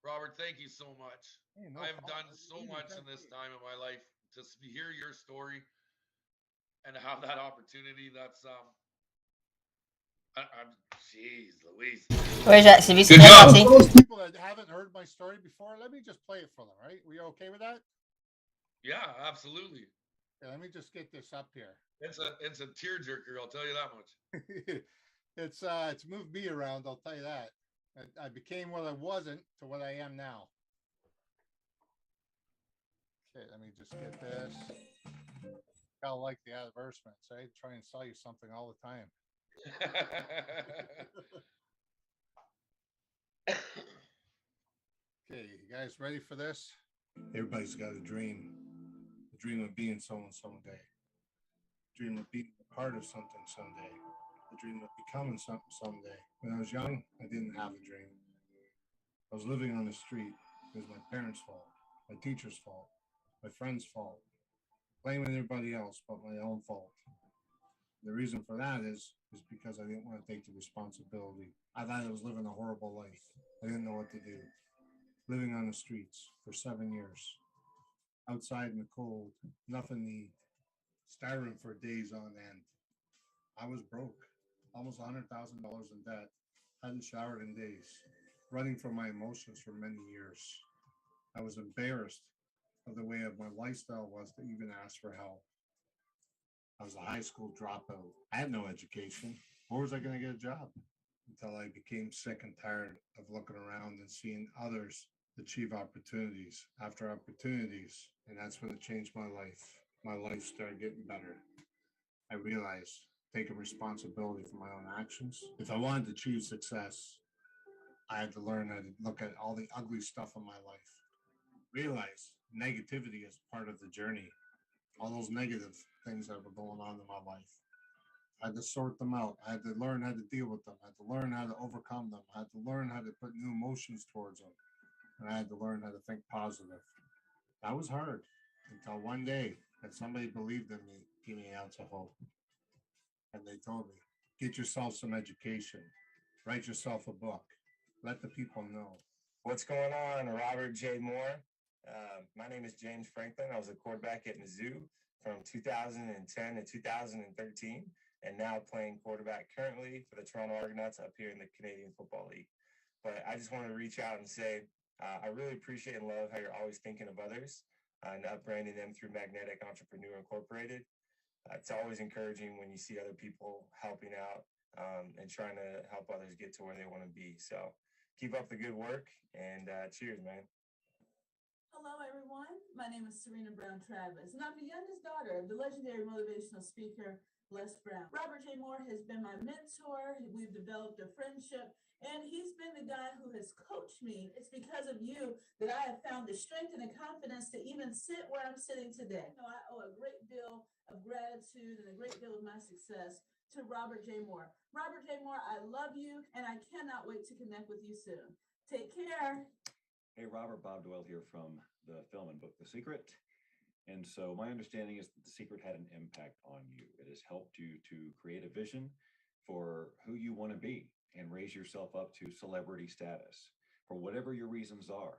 Robert, thank you so much. Hey, I've done so much in this time of my life to hear your story and have that opportunity. That's I'm jeez Louise. Where's that? Good job. For those people that haven't heard my story before, let me just play it for them, right? We okay with that? Yeah, absolutely. Yeah, let me just get this up here. It's a tearjerker, I'll tell you that much. It's moved me around, I'll tell you that. I became what I wasn't to what I am now. Okay, let me just get this. I like the advertisements. I try and sell you something all the time. Okay, you guys ready for this? Everybody's got a dream. A dream of being someone someday. A dream of being a part of something someday. A dream of becoming something someday. When I was young, I didn't have a dream. I was living on the street. It was my parents' fault, my teacher's fault, my friend's fault, blaming everybody else but my own fault. The reason for that is because I didn't want to take the responsibility. I thought I was living a horrible life. I didn't know what to do. Living on the streets for 7 years. Outside in the cold, nothing to eat. Starving for days on end. I was broke. Almost $100,000 in debt. Hadn't showered in days. Running from my emotions for many years. I was embarrassed of the way of my lifestyle was to even ask for help. I was a high school dropout. I had no education. Where was I going to get a job? Until I became sick and tired of looking around and seeing others achieve opportunities after opportunities. And that's when it changed my life. My life started getting better. I realized taking responsibility for my own actions. If I wanted to achieve success, I had to learn how to look at all the ugly stuff in my life. Realize negativity is part of the journey. All those negative things that were going on in my life. I had to sort them out. I had to learn how to deal with them. I had to learn how to overcome them. I had to learn how to put new emotions towards them. And I had to learn how to think positive. That was hard until one day that somebody believed in me, gave me an ounce of hope. And they told me, get yourself some education. Write yourself a book. Let the people know. What's going on, Robert J. Moore? My name is James Franklin. I was a quarterback at Mizzou from 2010 to 2013, and now playing quarterback currently for the Toronto Argonauts up here in the Canadian Football League. But I just wanted to reach out and say I really appreciate and love how you're always thinking of others and upbranding them through Magnetic Entrepreneur Incorporated. It's always encouraging when you see other people helping out and trying to help others get to where they want to be. So keep up the good work and cheers, man. Hello, everyone. My name is Serena Brown Travis, and I'm the youngest daughter of the legendary motivational speaker, Les Brown. Robert J. Moore has been my mentor. We've developed a friendship, and he's been the guy who has coached me. It's because of you that I have found the strength and the confidence to even sit where I'm sitting today. You know, I owe a great deal of gratitude and a great deal of my success to Robert J. Moore. Robert J. Moore, I love you, and I cannot wait to connect with you soon. Take care. Hey, Robert, Bob Doyle here from the film and book, The Secret. And so my understanding is that The Secret had an impact on you. It has helped you to create a vision for who you want to be and raise yourself up to celebrity status for whatever your reasons are.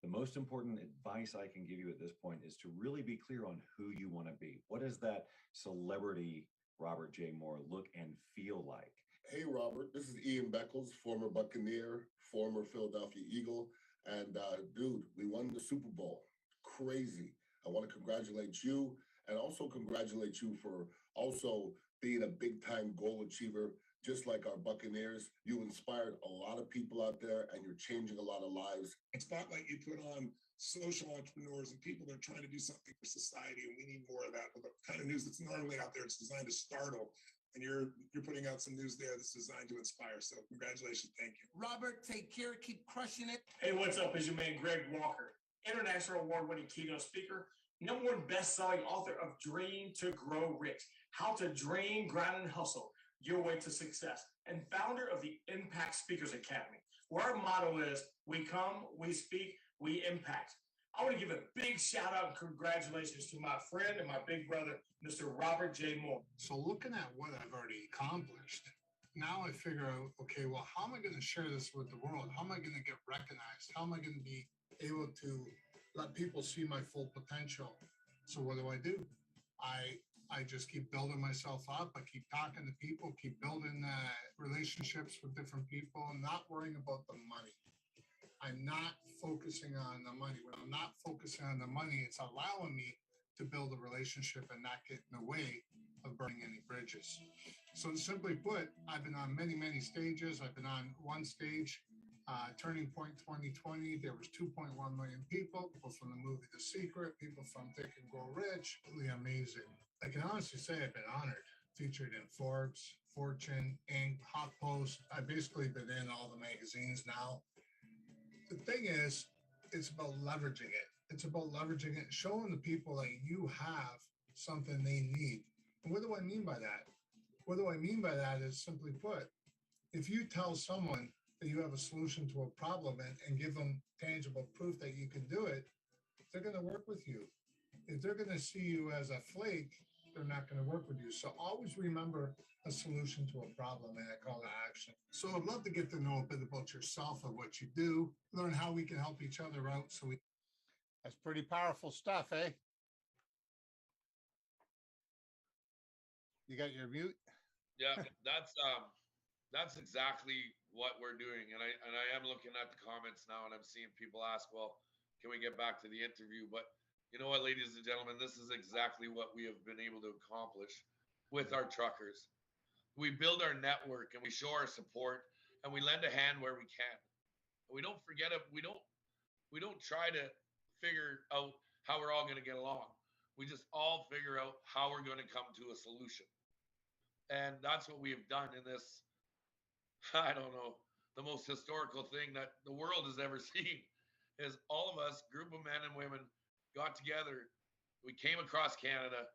The most important advice I can give you at this point is to really be clear on who you want to be. What does that celebrity Robert J. Moore look and feel like? Hey, Robert, this is Ian Beckles, former Buccaneer, former Philadelphia Eagle. And dude, we won the Super Bowl. Crazy. I want to congratulate you and also congratulate you for also being a big time goal achiever, just like our Buccaneers. You inspired a lot of people out there and you're changing a lot of lives. It's spotlight you put on social entrepreneurs and people that are trying to do something for society, and we need more of that. With the kind of news that's normally out there, it's designed to startle. And you're putting out some news there that's designed to inspire. So congratulations. Thank you. Robert, take care. Keep crushing it. Hey, what's up? It's your man, Greg Walker, international award-winning keynote speaker, #1 best-selling author of Dream to Grow Rich, How to Dream, Grind, and Hustle Your Way to Success, and founder of the Impact Speakers Academy, where our motto is, we come, we speak, we impact. I want to give a big shout out and congratulations to my friend and my big brother, Mr. Robert J. Moore. So looking at what I've already accomplished, now I figure out, okay, well, how am I going to share this with the world? How am I going to get recognized? How am I going to be able to let people see my full potential? So what do? I just keep building myself up. I keep talking to people, keep building relationships with different people, and not worrying about the money. I'm not focusing on the money. When I'm not focusing on the money, it's allowing me to build a relationship and not get in the way of burning any bridges. So simply put, I've been on many, many stages. I've been on one stage, Turning Point 2020. There was 2.1 million people from the movie The Secret, people from Think and Grow Rich. Really amazing. I can honestly say I've been honored. Featured in Forbes, Fortune, Inc., HuffPost. I've basically been in all the magazines now. The thing is, it's about leveraging it. It's about leveraging it, showing the people that you have something they need. And what do I mean by that? What do I mean by that is simply put, if you tell someone that you have a solution to a problem and give them tangible proof that you can do it, they're going to work with you. If they're going to see you as a flake, they're not going to work with you. So always remember a solution to a problem and a call to action. So I'd love to get to know a bit about yourself and what you do, learn how we can help each other out. That's pretty powerful stuff, eh? You got your mute? Yeah, that's exactly what we're doing. And I am looking at the comments now and I'm seeing people ask, well, can we get back to the interview? But you know what, ladies and gentlemen, this is exactly what we have been able to accomplish with our truckers. We build our network and we show our support and we lend a hand where we can. We don't forget it. We don't try to figure out how we're all going to get along. We just all figure out how we're going to come to a solution. And that's what we have done in this, I don't know, the most historical thing that the world has ever seen is all of us, group of men and women, got together. We came across Canada.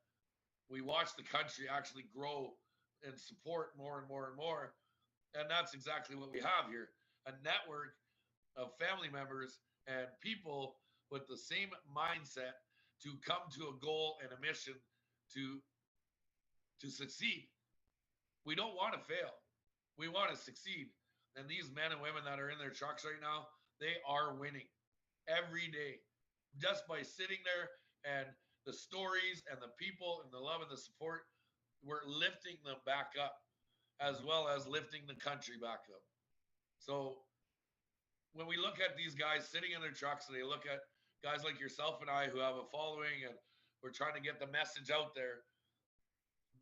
We watched the country actually grow and support more and more and more. And that's exactly what we have here. A network of family members and people with the same mindset to come to a goal and a mission to succeed. We don't want to fail. We want to succeed. And these men and women that are in their trucks right now, they are winning every day. Just by sitting there and the stories and the people and the love and the support, we're lifting them back up as well as lifting the country back up. So when we look at these guys sitting in their trucks and they look at guys like yourself and I who have a following and we're trying to get the message out there,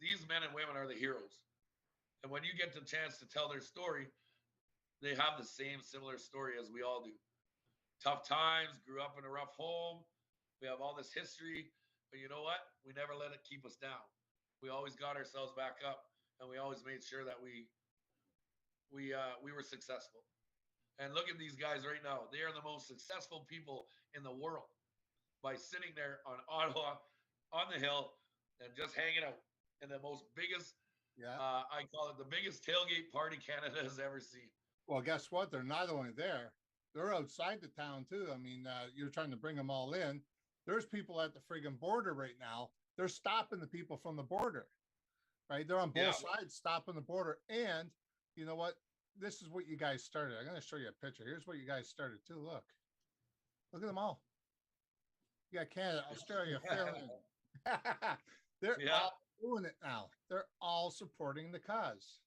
these men and women are the heroes. And when you get the chance to tell their story, they have the same similar story as we all do. tough times, grew up in a rough home. We have all this history, but you know what? We never let it keep us down. We always got ourselves back up, and we always made sure that we were successful. And look at these guys right now. They are the most successful people in the world by sitting there on Ottawa on the hill and just hanging out in the most biggest, Yeah. I call it the biggest tailgate party Canada has ever seen. Well, guess what? They're not only there, they're outside the town too. I mean, you're trying to bring them all in. There's people at the friggin' border right now. They're stopping the people from the border, right? They're on both sides stopping the border. And you know what? This is what you guys started. I'm going to show you a picture. Here's what you guys started too. Look at them all. You got Canada, Australia, Finland. They're all doing it now. They're all supporting the cause.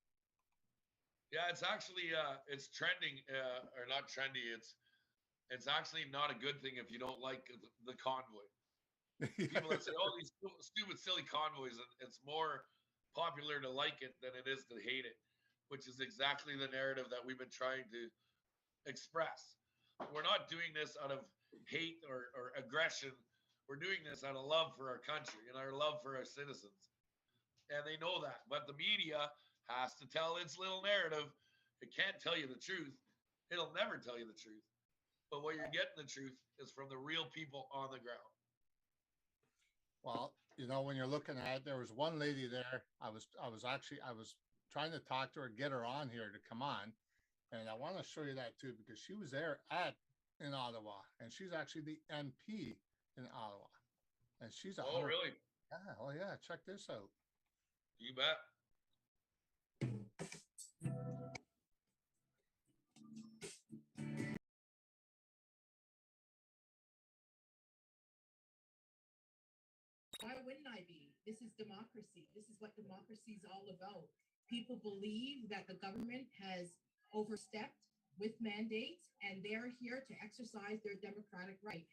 Yeah, it's actually it's trending or not trendy. It's actually not a good thing if you don't like the convoy. People that say, "Oh, these stupid, silly convoys," and it's more popular to like it than it is to hate it, which is exactly the narrative that we've been trying to express. We're not doing this out of hate or aggression. We're doing this out of love for our country and our love for our citizens. And they know that. But the media has to tell its little narrative. It can't tell you the truth. It'll never tell you the truth. But what you're getting the truth is from the real people on the ground. Well, you know, when you're looking at it, there was one lady there. I was trying to talk to her, get her on here to come on. And I want to show you that too, because she was there in Ottawa, and she's actually the MP in Ottawa. And she's Oh, really? Yeah. Oh, yeah. Check this out. You bet. Why wouldn't I be? This is democracy. This is what democracy is all about. People believe that the government has overstepped with mandates, and they're here to exercise their democratic right.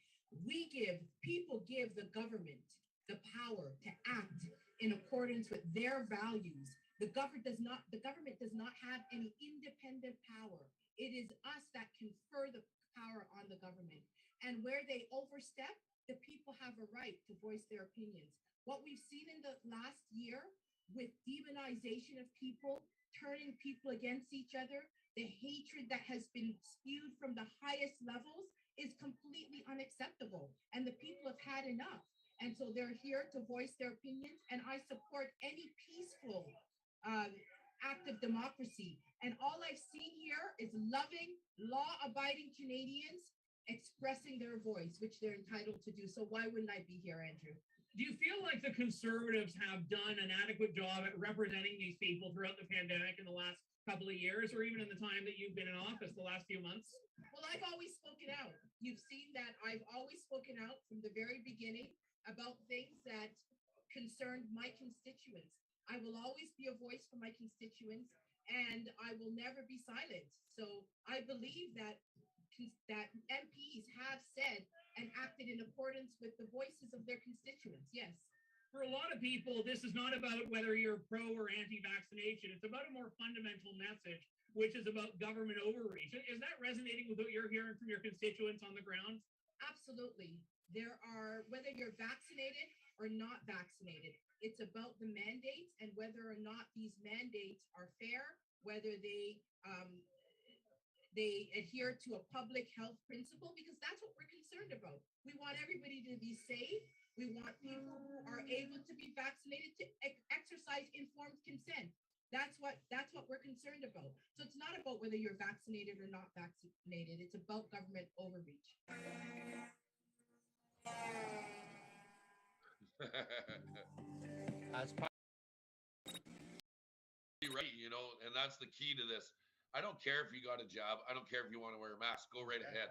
People give the government the power to act in accordance with their values. The government does not have any independent power. It is us that confer the power on the government. And where they overstep, the people have a right to voice their opinions. What we've seen in the last year with demonization of people, turning people against each other, the hatred that has been spewed from the highest levels is completely unacceptable. And the people have had enough. And so they're here to voice their opinions. And I support any peaceful act of democracy. And all I've seen here is loving, law-abiding Canadians expressing their voice, which they're entitled to do. So why wouldn't I be here, Andrew? Do you feel like the Conservatives have done an adequate job at representing these people throughout the pandemic in the last couple of years, or even in the time that you've been in office the last few months? Well, I've always spoken out. You've seen that I've always spoken out from the very beginning about things that concerned my constituents. I will always be a voice for my constituents, and I will never be silent. So I believe that MPs have said and acted in accordance with the voices of their constituents. Yes. For a lot of people, this is not about whether you're pro or anti-vaccination. It's about a more fundamental message, which is about government overreach. Is that resonating with what you're hearing from your constituents on the ground? Absolutely. There are, whether you're vaccinated or not vaccinated, it's about the mandates and whether or not these mandates are fair, whether they adhere to a public health principle, because that's what we're concerned about. We want everybody to be safe. We want people who are able to be vaccinated to exercise informed consent. That's what we're concerned about. So it's not about whether you're vaccinated or not vaccinated. It's about government overreach. That's right, you know, and that's the key to this. I don't care if you got a job. I don't care if you want to wear a mask. Go right ahead.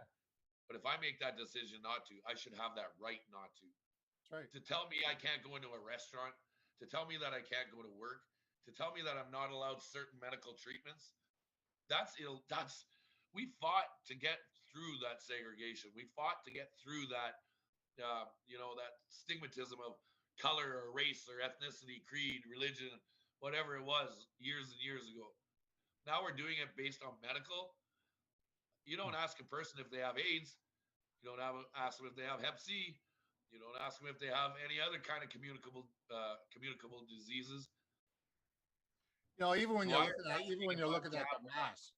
But if I make that decision not to, I should have that right not to. That's right. To tell me I can't go into a restaurant, to tell me that I can't go to work, to tell me that I'm not allowed certain medical treatments, that's ill. We fought to get through that segregation. We fought to get through that, that stigmatism of color or race or ethnicity, creed, religion, whatever it was years and years ago. Now we're doing it based on medical. You don't ask a person if they have AIDS. You don't ask them if they have Hep C. You don't ask them if they have any other kind of communicable diseases. You know, even when So you're I- looking at even when you're looking at the mask,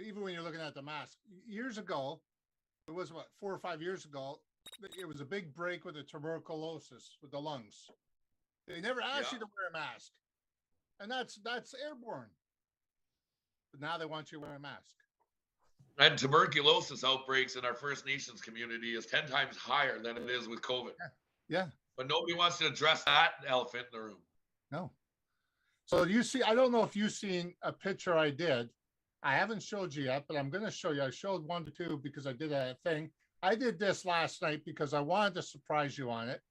even when you're looking at the mask, years ago, it was what 4 or 5 years ago, it was a big break with the tuberculosis with the lungs. They never asked you to wear a mask, and that's airborne. But now they want you to wear a mask. And tuberculosis outbreaks in our First Nations community is 10 times higher than it is with COVID. Yeah. But nobody wants to address that elephant in the room. No. So you see, I don't know if you've seen a picture I did. I haven't showed you yet, but I'm going to show you. I showed 1 to 2 because I did a thing. I did this last night because I wanted to surprise you on it.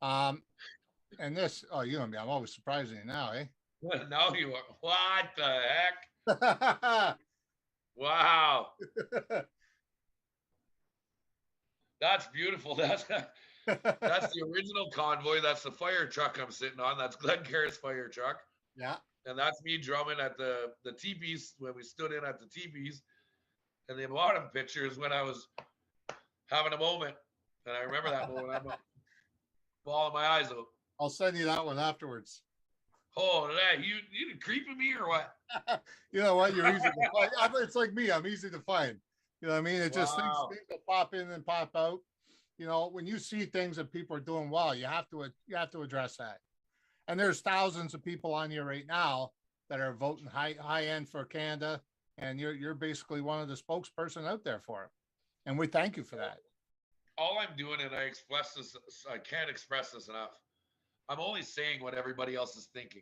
And this, oh, you and me, I'm always surprising you now, eh? Now you are. What the heck? Wow. That's beautiful. That's the original convoy. That's the fire truck I'm sitting on. That's Glencair's fire truck. Yeah. And that's me drumming at the teepees when we stood in at the teepees. And the bottom picture is when I was having a moment. And I remember that moment. I'm bawling my eyes out. I'll send you that one afterwards. Oh, you creeping me or what? You know what? You're easy to find. It's like me. I'm easy to find. You know what I mean? It just things will pop in and pop out. You know, when you see things that people are doing well, you have to address that. And there's thousands of people on here right now that are voting high end for Canada, and you're basically one of the spokesperson out there for it. And we thank you for that. All I'm doing, and I can't express this enough. I'm only saying what everybody else is thinking.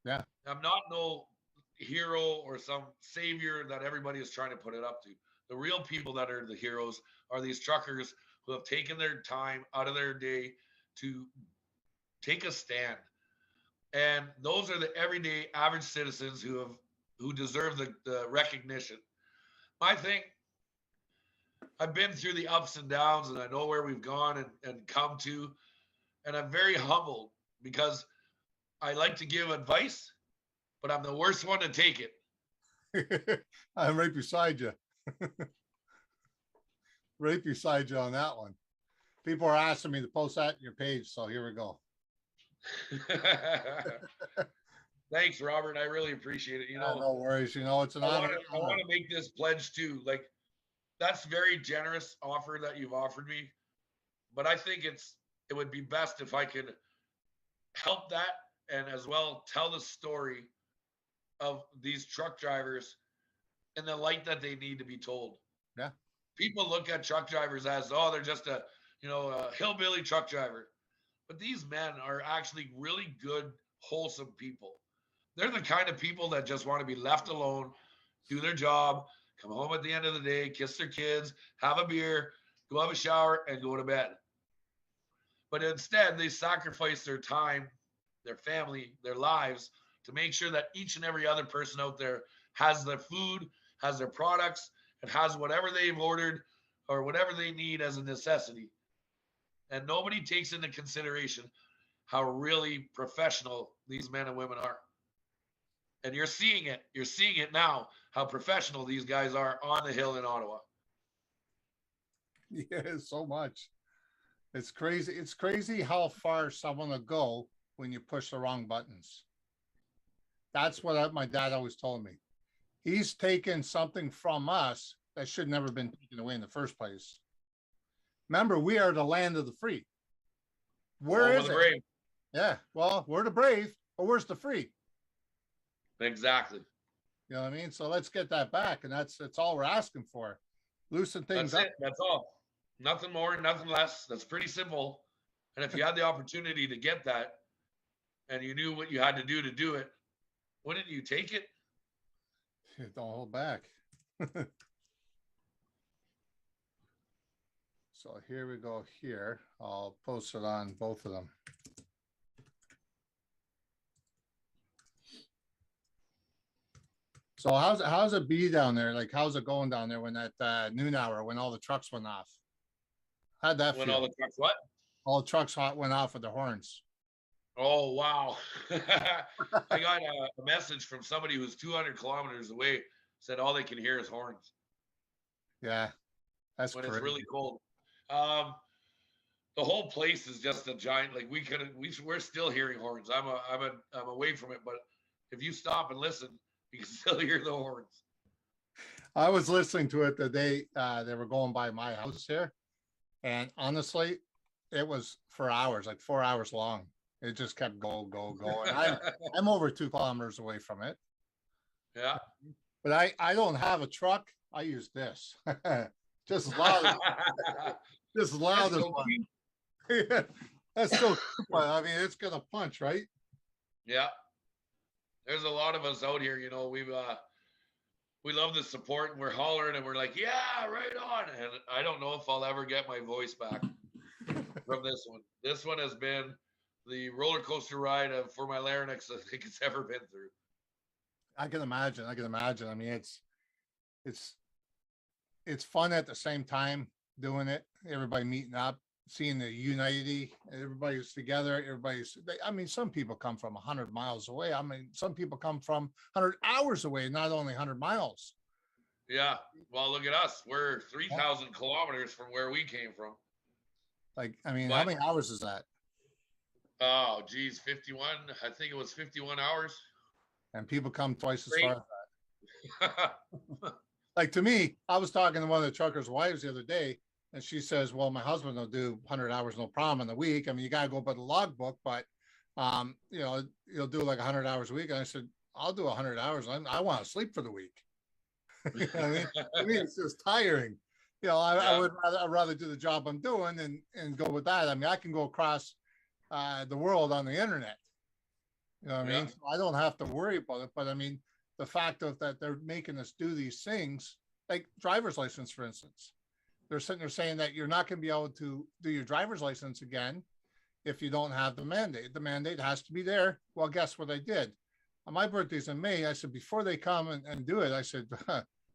Yeah. I'm not no hero or some savior that everybody is trying to put it up to. The real people that are the heroes are these truckers who have taken their time out of their day to take a stand. And those are the everyday average citizens who deserve the recognition. My thing, I've been through the ups and downs, and I know where we've gone and come to, and I'm very humbled because I like to give advice, but I'm the worst one to take it. I'm right beside you. Right beside you on that one. People are asking me to post that in your page, so here we go. Thanks, Robert. I really appreciate it. You know, no worries. You know, it's an honor. I want to make this pledge too. Like, that's very generous offer that you've offered me, but I think it would be best if I could help that and as well tell the story of these truck drivers in the light that they need to be told. Yeah. People look at truck drivers as, oh, they're just a hillbilly truck driver. But these men are actually really good, wholesome people. They're the kind of people that just want to be left alone, do their job, come home at the end of the day, kiss their kids, have a beer, go have a shower, and go to bed. But instead, they sacrifice their time, their family, their lives to make sure that each and every other person out there has their food, has their products, and has whatever they've ordered or whatever they need as a necessity. And nobody takes into consideration how really professional these men and women are. And you're seeing it. You're seeing it now, how professional these guys are on the hill in Ottawa. Yeah, so much. It's crazy. It's crazy how far someone will go when you push the wrong buttons. That's what my dad always told me. He's taken something from us that should never been taken away in the first place. Remember, we are the land of the free. Where is it? Brave. Yeah, well, we're the brave, but where's the free? Exactly. You know what I mean? So let's get that back, and that's all we're asking for. Loosen things That's up. it. That's all. Nothing more, nothing less. That's pretty simple. And if you had the opportunity to get that, and you knew what you had to do it, wouldn't you take it? Don't hold back. So here we go here. I'll post it on both of them. So how's it be down there? Like, how's it going down there when that noon hour, when all the trucks went off? How'd that When feel? all the trucks what? All the trucks went off with the horns. Oh, wow. I got a message from somebody who's 200 kilometers away, said all they can hear is horns. Yeah, that's when crazy. it's really cold. The whole place is just a giant. Like we're still hearing horns. I'm away from it, but if you stop and listen, you can still hear the horns. I was listening to it the day they were going by my house here, and honestly, it was for hours, like 4 hours long. It just kept going. I'm over 2 kilometers away from it. Yeah. But I don't have a truck. I use this. Just loud. Just loud as one. Yeah, that's so cool. I mean, it's gonna punch, right? Yeah. There's a lot of us out here, you know, we love the support and we're hollering and we're like, yeah, right on. And I don't know if I'll ever get my voice back from this one. This one has been the roller coaster ride for my larynx I think it's ever been through. I can imagine. I mean, it's fun at the same time doing it. Everybody meeting up, seeing the unity. Everybody's together. I mean, some people come from 100 miles away. I mean, some people come from 100 hours away, not only 100 miles. Yeah. Well, look at us. We're 3,000 kilometers from where we came from. Like, I mean, how many hours is that? Oh, geez, 51. I think it was 51 hours. And people come twice as far as that. Like, to me, I was talking to one of the truckers' wives the other day, and she says, well, my husband will do 100 hours, no problem in the week. I mean, you got to go by the logbook, but, you know, you'll do like 100 hours a week. And I said, I'll do 100 hours. I want to sleep for the week. You know what I mean? I mean, it's just tiring. You know, I'd rather do the job I'm doing and go with that. I mean, I can go across the world on the internet. You know what I mean? So I don't have to worry about it. But I mean, the fact of that they're making us do these things, like driver's license, for instance, they're sitting there saying that you're not going to be able to do your driver's license again if you don't have the mandate. The mandate has to be there. Well, guess what I did? My birthday's in May. I said, before they come and do it, I said,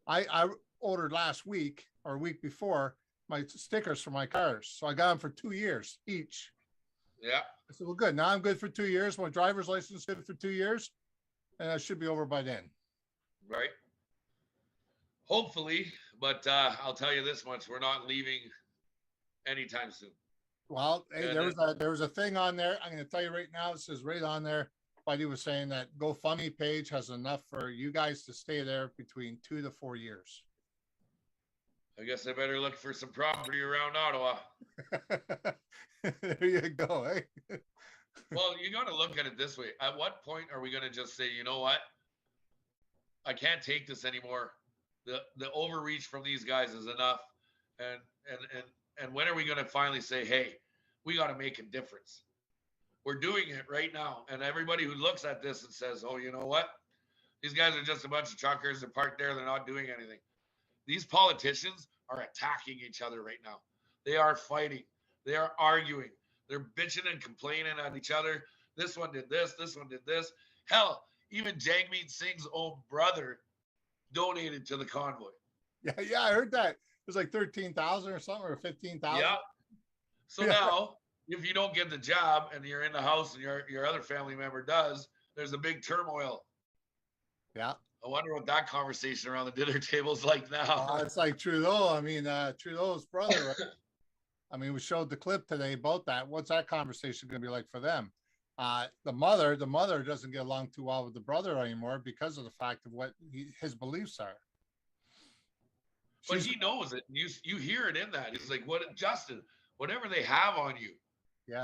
I ordered last week or week before my stickers for my cars. So I got them for 2 years each. Yeah. I said, well, good. Now I'm good for 2 years. My driver's license is good for 2 years. And I should be over by then. Right. Hopefully. But I'll tell you this much. We're not leaving anytime soon. Well, hey, there was a thing on there. I'm going to tell you right now. It says right on there. Buddy was saying that GoFundMe page has enough for you guys to stay there between 2 to 4 years. I guess I better look for some property around Ottawa. There you go. Eh? Well, you got to look at it this way. At what point are we going to just say, you know what? I can't take this anymore. The overreach from these guys is enough. And when are we going to finally say, hey, we got to make a difference? We're doing it right now. And everybody who looks at this and says, oh, you know what? These guys are just a bunch of truckers. They're parked there. They're not doing anything. These politicians are attacking each other right now. They are fighting. They are arguing. They're bitching and complaining at each other. This one did this. This one did this. Hell, even Jagmeet Singh's own brother donated to the convoy. Yeah, I heard that. It was like 13,000 or something, or 15,000. Yeah. So now, if you don't get the job and you're in the house and your other family member does, there's a big turmoil. Yeah. I wonder what that conversation around the dinner table is like now. It's like Trudeau. I mean, Trudeau's brother, right? I mean, we showed the clip today about that. What's that conversation going to be like for them? The mother doesn't get along too well with the brother anymore because of the fact of what his beliefs are. But he knows it. You hear it in that. It's like, what, Justin, whatever they have on you,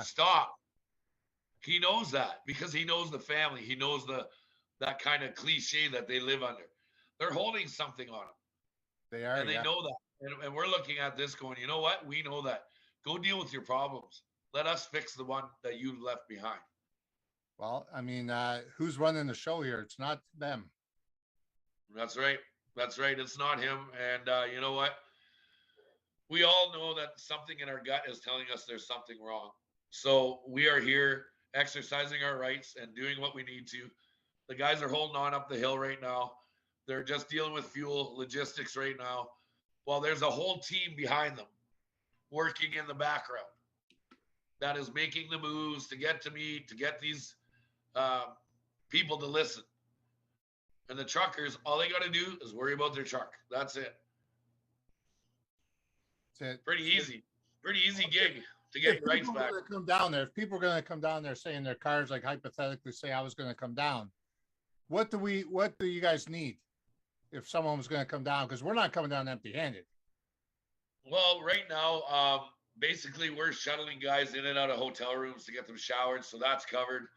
stop. He knows that because he knows the family. He knows that kind of cliche that they live under. They're holding something on them. They are, and they know that. And we're looking at this going, you know what? We know that. Go deal with your problems. Let us fix the one that you left behind. Well, I mean, who's running the show here? It's not them. That's right. That's right. It's not him. And you know what? We all know that something in our gut is telling us there's something wrong. So we are here exercising our rights and doing what we need to. The guys are holding on up the hill right now. They're just dealing with fuel logistics right now, while there's a whole team behind them working in the background that is making the moves to get to me, to get these people to listen. And the truckers, all they got to do is worry about their truck. That's it. That's it. Pretty easy. pretty easy gig to If get your rights people back. are gonna come down there, if people are going to come down there saying their cars, like hypothetically say I was going to come down, what do you guys need if someone was going to come down? Because we're not coming down empty-handed. Well, right now, basically we're shuttling guys in and out of hotel rooms to get them showered, so that's covered.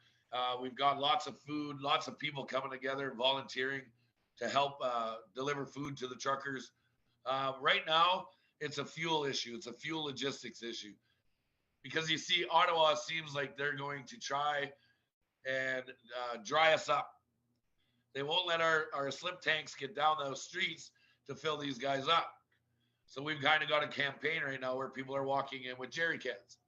We've got lots of food, lots of people coming together, volunteering to help deliver food to the truckers. Right now, it's a fuel issue. It's a fuel logistics issue. Because you see, Ottawa seems like they're going to try and dry us up. They won't let our slip tanks get down those streets to fill these guys up. So we've kind of got a campaign right now where people are walking in with jerry cans.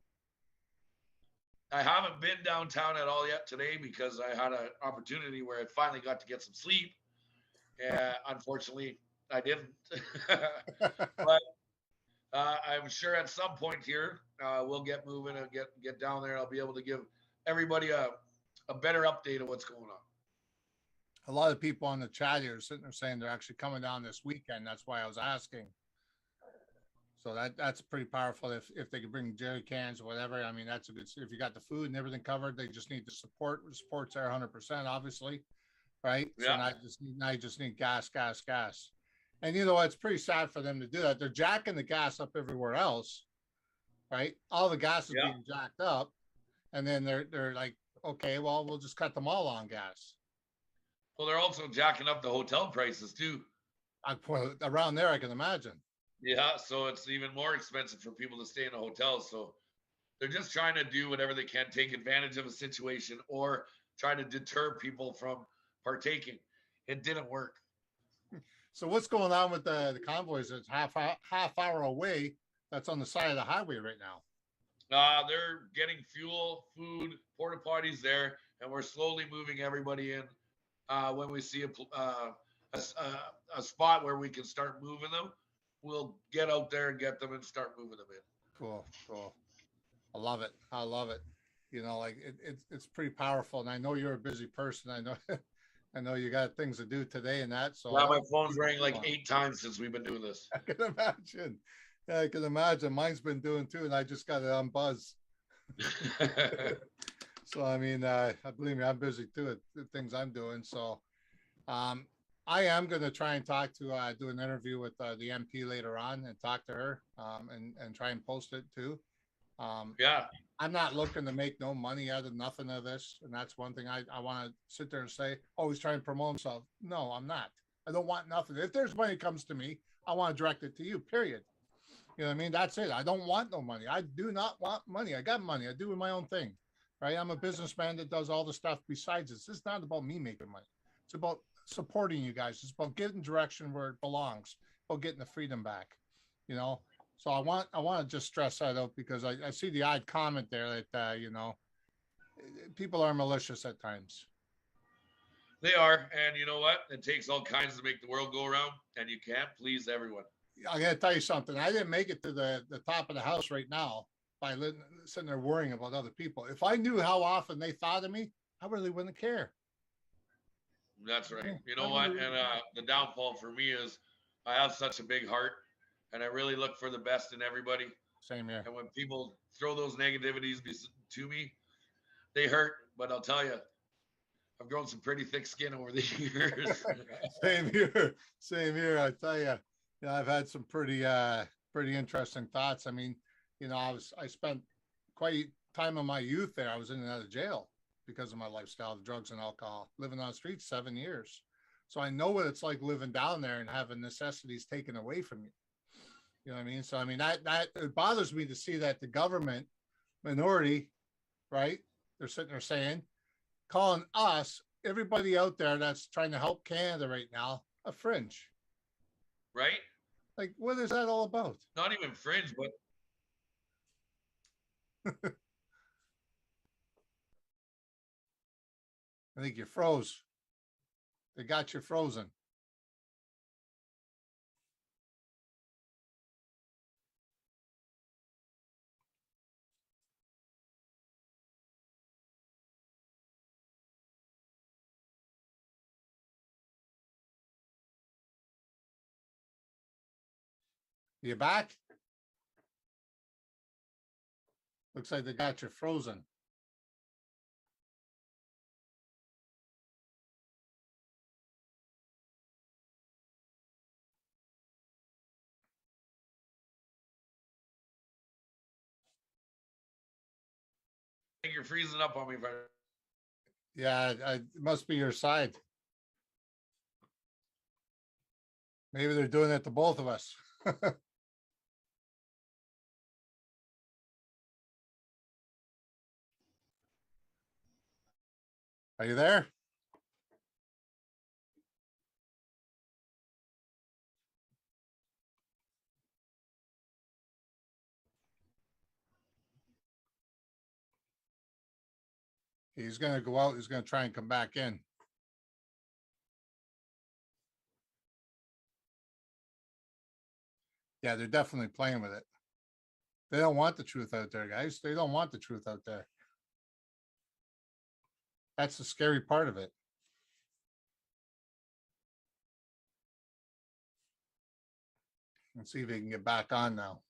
I haven't been downtown at all yet today because I had an opportunity where I finally got to get some sleep. And unfortunately, I didn't. But I'm sure at some point here, we'll get moving and get down there. I'll be able to give everybody a better update of what's going on. A lot of people on the chat here are sitting there saying they're actually coming down this weekend. That's why I was asking. So that's pretty powerful. If they could bring jerry cans or whatever, I mean, that's a good. If you got the food and everything covered, they just need the support. The support's there 100%, obviously, right? Yeah. So now you just need gas. And you know, it's pretty sad for them to do that. They're jacking the gas up everywhere else, right? All the gas is being jacked up, and then they're like, okay, well, we'll just cut them all on gas. Well, they're also jacking up the hotel prices too. Around there, I can imagine. Yeah, so it's even more expensive for people to stay in a hotel. So they're just trying to do whatever they can, take advantage of a situation or try to deter people from partaking. It didn't work. So what's going on with the convoys? It's half hour away. That's on the side of the highway right now. They're getting fuel, food, porta potties there, and we're slowly moving everybody in. When we see a spot where we can start moving them, we'll get out there and get them and start moving them in. Cool. I love it. You know, like it's pretty powerful. And I know you're a busy person. I know you got things to do today and that. So yeah, my phone's rang like 8 times since we've been doing this. I can imagine. Yeah, I can imagine. Mine's been doing too, and I just got it on buzz. So I mean, believe me, I'm busy too at the things I'm doing. So I am going to try and talk to do an interview with the MP later on and talk to her and try and post it too. Yeah, I'm not looking to make no money out of nothing of this, and that's one thing I want to sit there and say, oh, he's trying to promote himself. No, I'm not. I don't want nothing. If there's money comes to me, I want to direct it to you, period. You know what I mean? That's it. I don't want no money. I do not want money. I got money. I do my own thing, right? I'm a businessman that does all the stuff besides this. It's not about me making money. It's about supporting you guys. It's about getting direction where it belongs, about getting the freedom back, you know? So I want to just stress that out because I see the odd comment there that, you know, people are malicious at times. They are. And you know what? It takes all kinds to make the world go around, and you can't please everyone. I got to tell you something. I didn't make it to the top of the house right now by sitting there worrying about other people. If I knew how often they thought of me, I really wouldn't care. That's right. You know what? And the downfall for me is I have such a big heart, and I really look for the best in everybody. Same here. And when people throw those negativities to me, they hurt. But I'll tell you, I've grown some pretty thick skin over the years. Same here. I tell you, I've had some pretty interesting thoughts. I mean, you know, I spent quite time of my youth there. I was in and out of jail because of my lifestyle, the drugs and alcohol, living on the streets 7 years. So I know what it's like living down there and having necessities taken away from you. You know what I mean? So, I mean, that it bothers me to see that the government minority, right? They're sitting there saying, calling us, everybody out there that's trying to help Canada right now, a fringe. Right? Like, what is that all about? Not even fringe, but I think you froze. They got you frozen. You back? Looks like they got you frozen. I think you're freezing up on me, brother. Yeah, it must be your side. Maybe they're doing it to both of us. Are you there? He's going to go out. He's going to try and come back in. Yeah, they're definitely playing with it. They don't want the truth out there, guys. They don't want the truth out there. That's the scary part of it. Let's see if he can get back on now.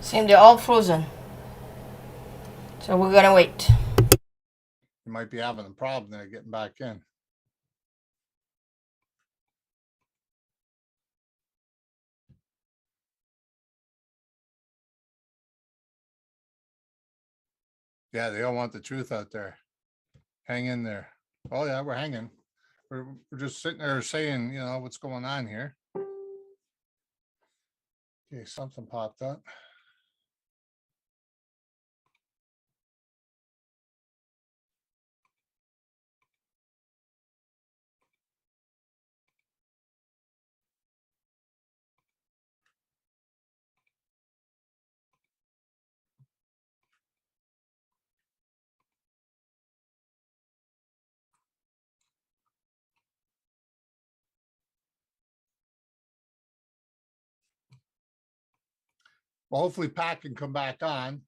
Seem they're all frozen. So we're gonna wait. You might be having a problem there getting back in. Yeah, they don't want the truth out there. Hang in there. Oh yeah, we're hanging. We're just sitting there saying, you know, what's going on here. Okay, something popped up. Well, hopefully Pat can come back on.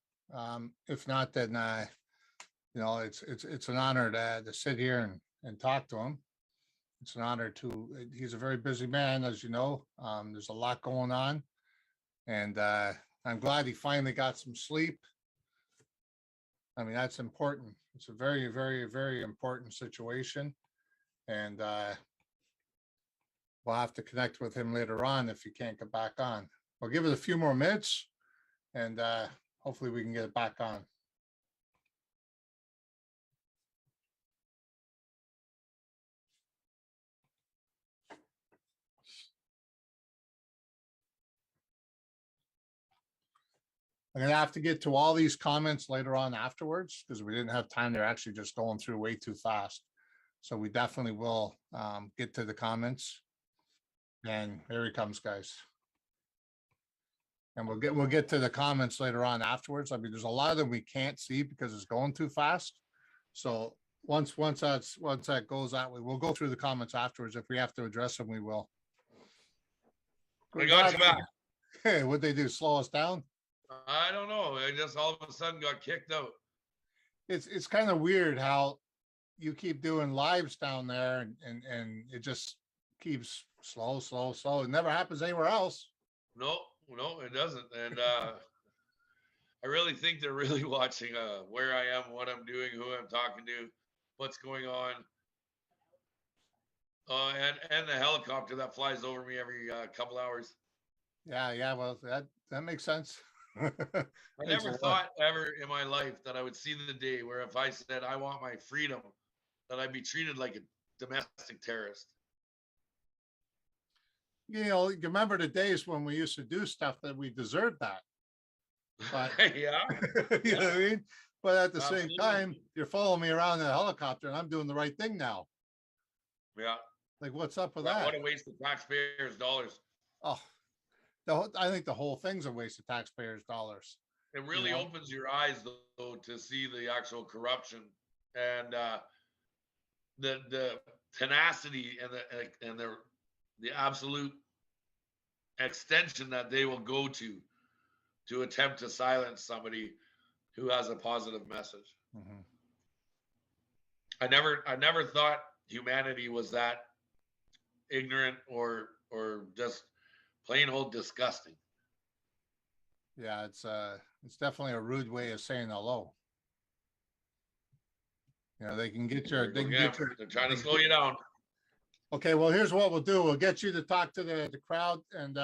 If not, then you know, it's an honor to sit here and talk to him. It's an honor to. He's a very busy man, as you know. There's a lot going on, and I'm glad he finally got some sleep. I mean, that's important. It's a very, very, very important situation, and we'll have to connect with him later on if he can't get back on. We'll give it a few more minutes, and hopefully we can get it back on. I'm going to have to get to all these comments later on afterwards because we didn't have time. They're actually just going through way too fast. So we definitely will get to the comments. And here he comes, guys. And we'll get to the comments later on afterwards. I mean, there's a lot of them we can't see because it's going too fast. So once that goes that way, we'll go through the comments afterwards. If we have to address them, we will. We got you back. Hey, what'd they do? Slow us down? I don't know. I just all of a sudden got kicked out. It's kind of weird how you keep doing lives down there and it just keeps slow. It never happens anywhere else. No, it doesn't. And I really think they're really watching where I am, what I'm doing, who I'm talking to, what's going on. And the helicopter that flies over me every couple hours. Yeah. Well, that makes sense. I never thought ever in my life that I would see the day where if I said I want my freedom, that I'd be treated like a domestic terrorist. You know, you remember the days when we used to do stuff that we deserved that. But, yeah. You know what I mean? But at the same time, you're following me around in a helicopter and I'm doing the right thing now. Yeah. Like, what's up with that? What a waste of taxpayers' dollars. Oh, I think the whole thing's a waste of taxpayers' dollars. It really know? opens your eyes though to see the actual corruption and the tenacity and the absolute extension that they will go to attempt to silence somebody who has a positive message. Mm-hmm. I never thought humanity was that ignorant or just plain old disgusting. Yeah, it's definitely a rude way of saying hello. You know, they can get your, they can get your, they're trying to slow you down. Okay, well, here's what we'll do. We'll get you to talk to the crowd and,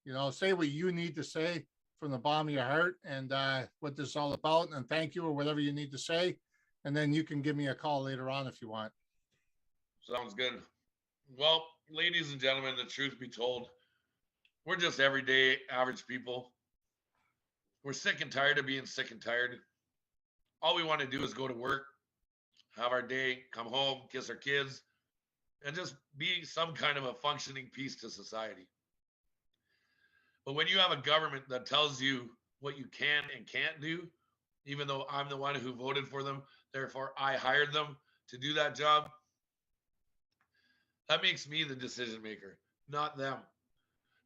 you know, say what you need to say from the bottom of your heart and what this is all about. And thank you or whatever you need to say. And then you can give me a call later on if you want. Sounds good. Well, ladies and gentlemen, the truth be told, we're just everyday average people. We're sick and tired of being sick and tired. All we want to do is go to work, have our day, come home, kiss our kids, and just be some kind of a functioning piece to society. But when you have a government that tells you what you can and can't do, even though I'm the one who voted for them, therefore I hired them to do that job, that makes me the decision maker, not them.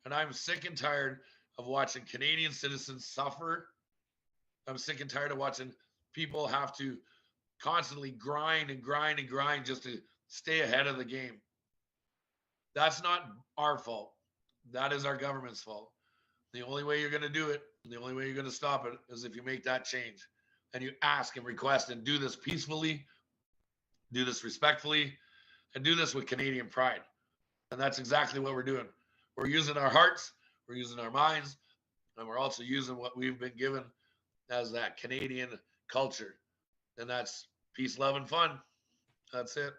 And I'm sick and tired of watching Canadian citizens suffer. I'm sick and tired of watching people have to constantly grind and grind and grind just to stay ahead of the game. That's not our fault. That is our government's fault. The only way you're going to do it, the only way you're going to stop it is if you make that change and you ask and request and do this peacefully, do this respectfully, and do this with Canadian pride. And that's exactly what we're doing. We're using our hearts, we're using our minds, and we're also using what we've been given as that Canadian culture. And that's peace, love, and fun. That's it.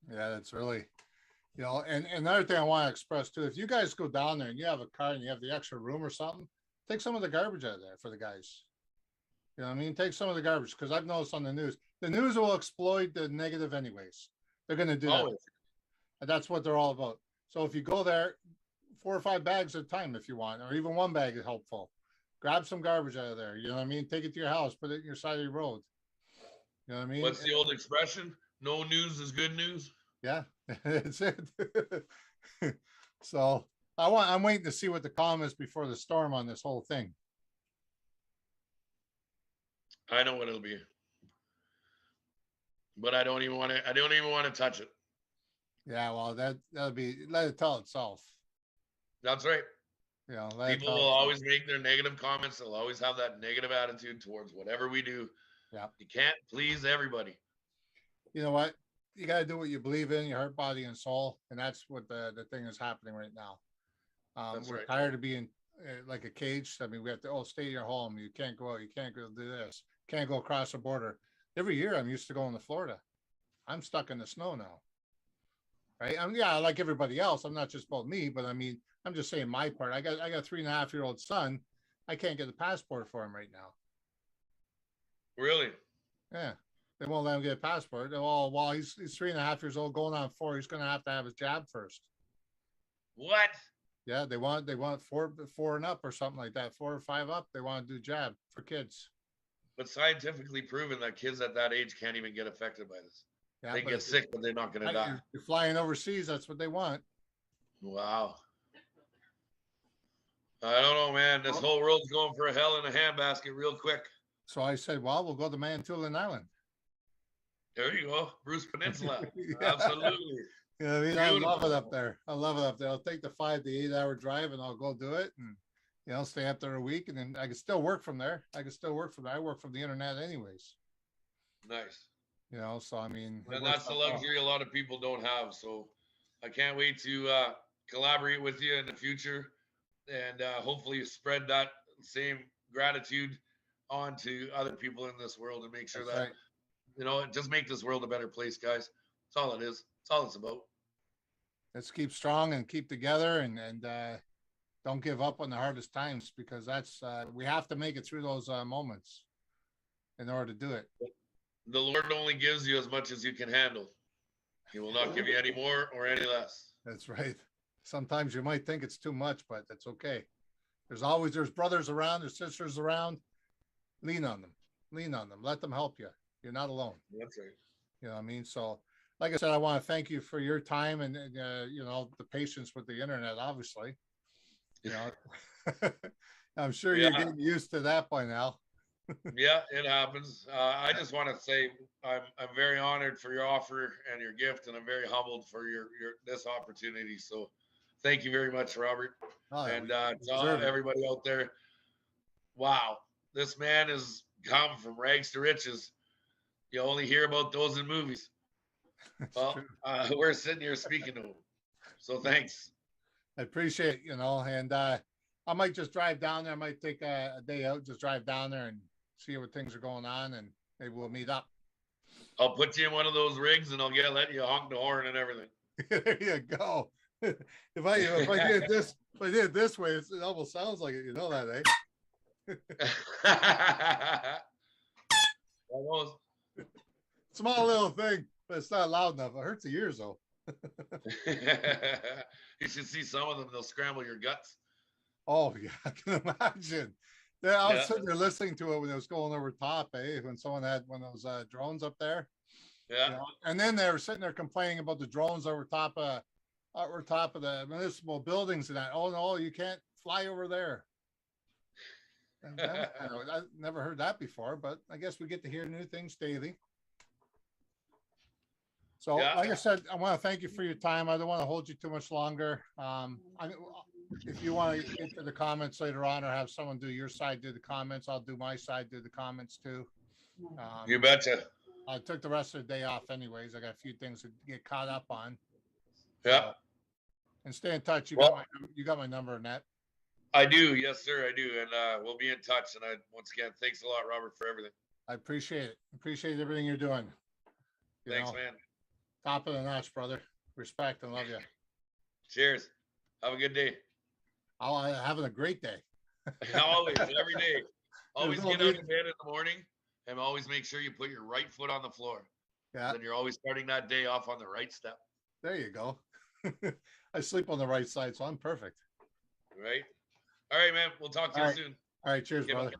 Yeah, that's really, you know, and another thing I want to express too, if you guys go down there and you have a car and you have the extra room or something, take some of the garbage out of there for the guys. You know what I mean? Take some of the garbage, because I've noticed on the news will exploit the negative anyways. They're going to do that. And that's what they're all about. So if you go there, 4 or 5 bags at a time if you want, or even 1 bag is helpful. Grab some garbage out of there. You know what I mean? Take it to your house, put it in your side of your road. You know what I mean? What's the old expression? No news is good news. Yeah, that's it. So I'm waiting to see what the calm is before the storm on this whole thing. I know what it'll be, but I don't even want to touch it. Yeah, well, that'll be, let it tell itself. That's right. You know, people will always make their negative comments. They'll always have that negative attitude towards whatever we do. Yeah, you can't please everybody. You know what? You got to do what you believe in, your heart, body, and soul, and that's what the thing is happening right now. We're right. tired of being like a cage. I mean, we have to stay in your home. You can't go out. You can't go do this. Can't go across the border. Every year, I'm used to going to Florida. I'm stuck in the snow now. Right? Yeah, like everybody else. I'm not just about me, but I mean, I'm just saying my part. I got a 3.5-year-old son. I can't get a passport for him right now. Really? Yeah. They won't let him get a passport. Oh, well, he's 3.5 years old, going on 4. He's going to have his jab first. What? Yeah, they want 4 and up or something like that. 4 or 5 up. They want to do jab for kids. But scientifically proven that kids at that age can't even get affected by this. Yeah, they get sick, but they're not going to die. You're flying overseas. That's what they want. Wow. I don't know, man. This whole world's going for a hell in a handbasket real quick. So I said, well, we'll go to Manitoulin Island. There you go. Bruce Peninsula. Yeah. Absolutely. You know what I mean? Beautiful. I love it up there. I love it up there. I'll take the 5 to 8 hour drive and I'll go do it and, you know, stay up there a week, and then I can still work from there. I work from the internet anyways. Nice. You know, so I mean, and that's the luxury a lot of people don't have. So I can't wait to collaborate with you in the future and hopefully spread that same gratitude on to other people in this world and make sure that's that, right. You know, just make this world a better place, guys. That's all it is. That's all it's about. Let's keep strong and keep together and don't give up on the hardest times, because that's we have to make it through those moments in order to do it. The Lord only gives you as much as you can handle. He will not give you any more or any less. That's right. Sometimes you might think it's too much, but that's okay. There's brothers around, there's sisters around. lean on them. Let them help you. You're not alone. That's right. You know what I mean? So, like I said, I want to thank you for your time and you know, the patience with the internet, obviously. You know, I'm sure you're getting used to that by now. Yeah, it happens. I just want to say I'm very honored for your offer and your gift, and I'm very humbled for your this opportunity. So, thank you very much, Robert. And to everybody out there, wow, this man has come from rags to riches. You only hear about those in movies. Well, we're sitting here speaking to him. So thanks. I appreciate it, you know, and I might just drive down there. I might take a day out, just drive down there and see what things are going on, and maybe we'll meet up. I'll put you in one of those rigs, and I'll let you honk the horn and everything. There you go. If I did this way, it almost sounds like it. You know that, eh? Almost. Small little thing, but it's not loud enough. It hurts the ears though. You should see some of them. They'll scramble your guts. Oh yeah, I can imagine. I was sitting there listening to it when it was going over top, eh? When someone had one of those drones up there. Yeah. You know? And then they were sitting there complaining about the drones over top of the municipal buildings and that. Oh no, you can't fly over there. I never heard that before, but I guess we get to hear new things daily. So, like I said, I want to thank you for your time. I don't want to hold you too much longer. If you want to get to the comments later on, or have someone do your side, do the comments, I'll do my side, do the comments too. You betcha. I took the rest of the day off anyways. I got a few things to get caught up on. Yeah. So, and stay in touch. You got my number, Annette. I do. Yes, sir. I do. And we'll be in touch. And once again, thanks a lot, Robert, for everything. I appreciate it. Appreciate everything you're doing. Thanks, man. Top of the notch, brother. Respect and love you. Cheers. Have a good day. I'm having a great day. Always, every day. Always get out of bed in the morning and always make sure you put your right foot on the floor. Yeah. Then you're always starting that day off on the right step. There you go. I sleep on the right side, so I'm perfect. Right. All right, man. We'll talk to you soon. All right. Cheers, brother.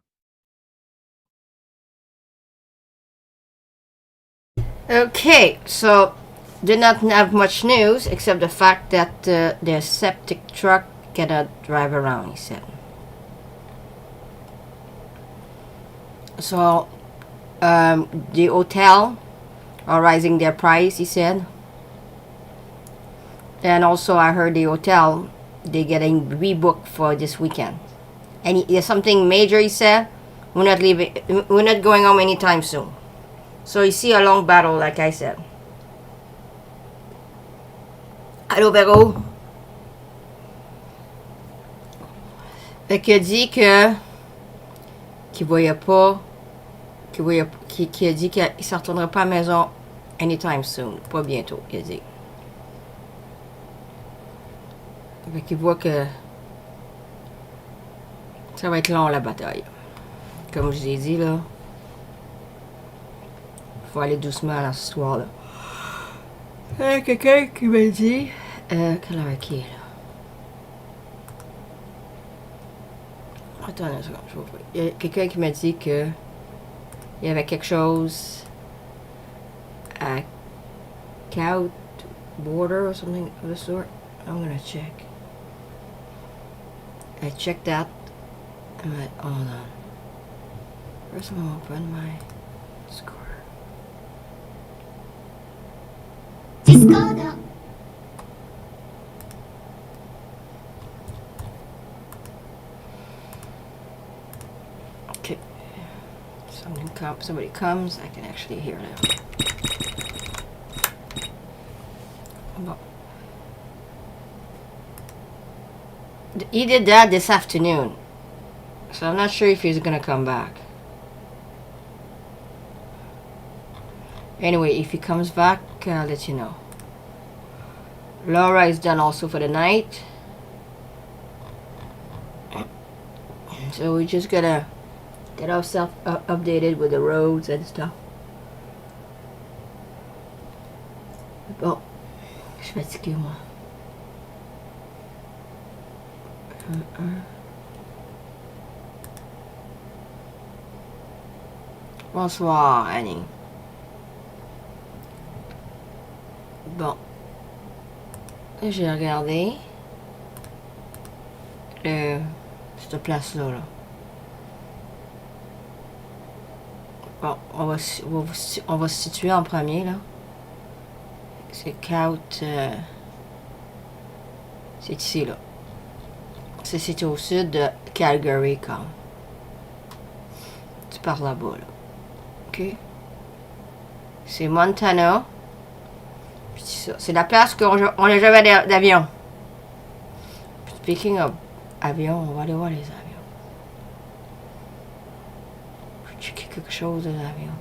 Okay, so did not have much news except the fact that the septic truck cannot drive around, he said. So the hotel are raising their price, he said. And also I heard the hotel, they're getting rebooked for this weekend. And there's something major, he said. We're not going home anytime soon. So you see a long battle, like I said. Allô, Véro? Fait qu'il a dit qu'il voyait pas, qu'il a dit qu'il ne se retournerait pas à la maison anytime soon, pas bientôt, il a dit. Fait qu'il voit que ça va être long la bataille. Comme je vous ai dit là, faut aller doucement dans cette histoire-là. Il y a quelqu'un qui m'a dit, quelle heure qui est là? Attends une seconde, je vais ouvrir. Il y a quelqu'un qui m'a dit que il y avait quelque chose à Cout Border or something of the sort. I'm gonna check. I checked that. I'm like, hold on. First I'm gonna open my score. Discord. Okay. Somebody comes, I can actually hear them. Well, he did that this afternoon, so I'm not sure if he's gonna come back. Anyway, if he comes back, I'll let you know. Laura is done also for the night, so we're just gonna get ourselves updated with the roads and stuff. Bon, je suis fatiguée moi. Bonsoir, Annie. Bon. J'ai regardé cette place-là. Là. Bon, on va se situer en premier, là. C'est Cout... c'est ici, là. C'est situé au sud de Calgary, comme. Tu pars là-bas, là. OK? C'est Montana. Puis c'est la place qu'on n'a jamais d'avion. Speaking of avion, on va aller voir les avions. Je vais checker quelque chose de l'avion.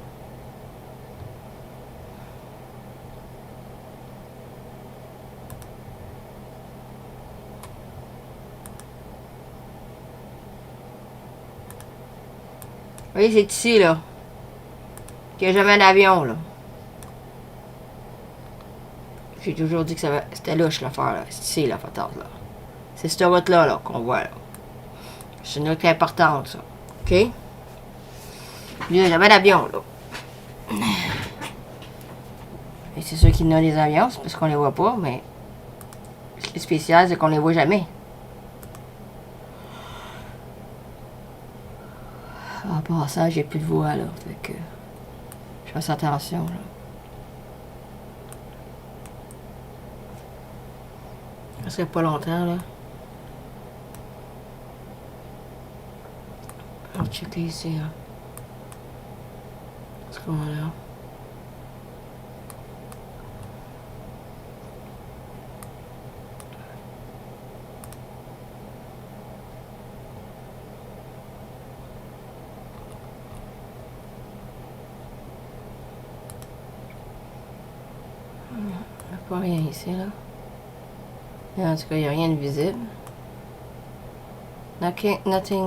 Vous voyez, c'est ici, là. Qu'il n'y a jamais d'avion, là. J'ai toujours dit que c'était louche, l'affaire, là. C'est ici, la photose, là. C'est cette route-là, là, qu'on voit, là. C'est une route importante, ça. OK? Il n'y a jamais d'avion, là. Et c'est sûr qu'il y en a des avions, c'est parce qu'on les voit pas, mais... Ce qui est spécial, c'est qu'on les voit jamais. En passant, j'ai plus de voix, là. Fait que... Je fasse attention, là. Ça serait pas longtemps, là. On va checker ici, là. Ce qu'on a là. Il n'y a pas rien ici, là. En tout cas, il n'y a rien de visible. Nothing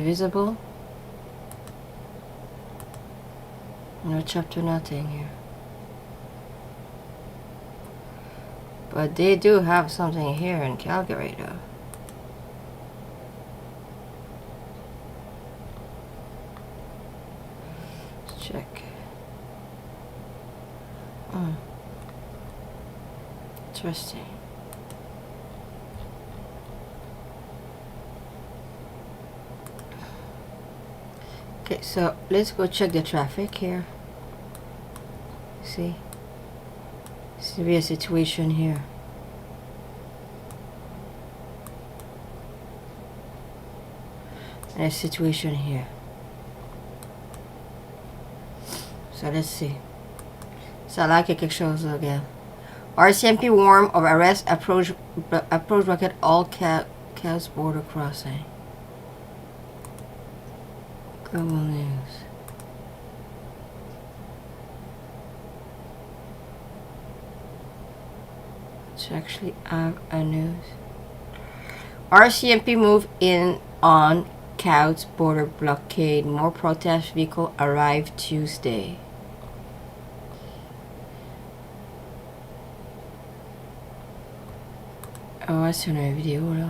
visible. No chapter, nothing here. But they do have something here in Calgary, though. Let's check. Interesting. Okay, so let's go check the traffic here. See? See a situation here. And a situation here. So let's see. Ça a l'air qu'il y a quelque chose là, regarde. RCMP warn of arrest approach rocket all Cows border crossing. Global news. It's actually have a news. RCMP move in on Cows border blockade. More protest vehicle arrive Tuesday. Oh, ouais, c'est une vidéo là.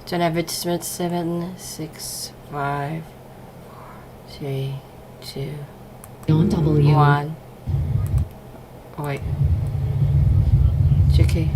C'est un avertissement 7, 6, 5, 4, 3, 2, 1. Wait. Checker.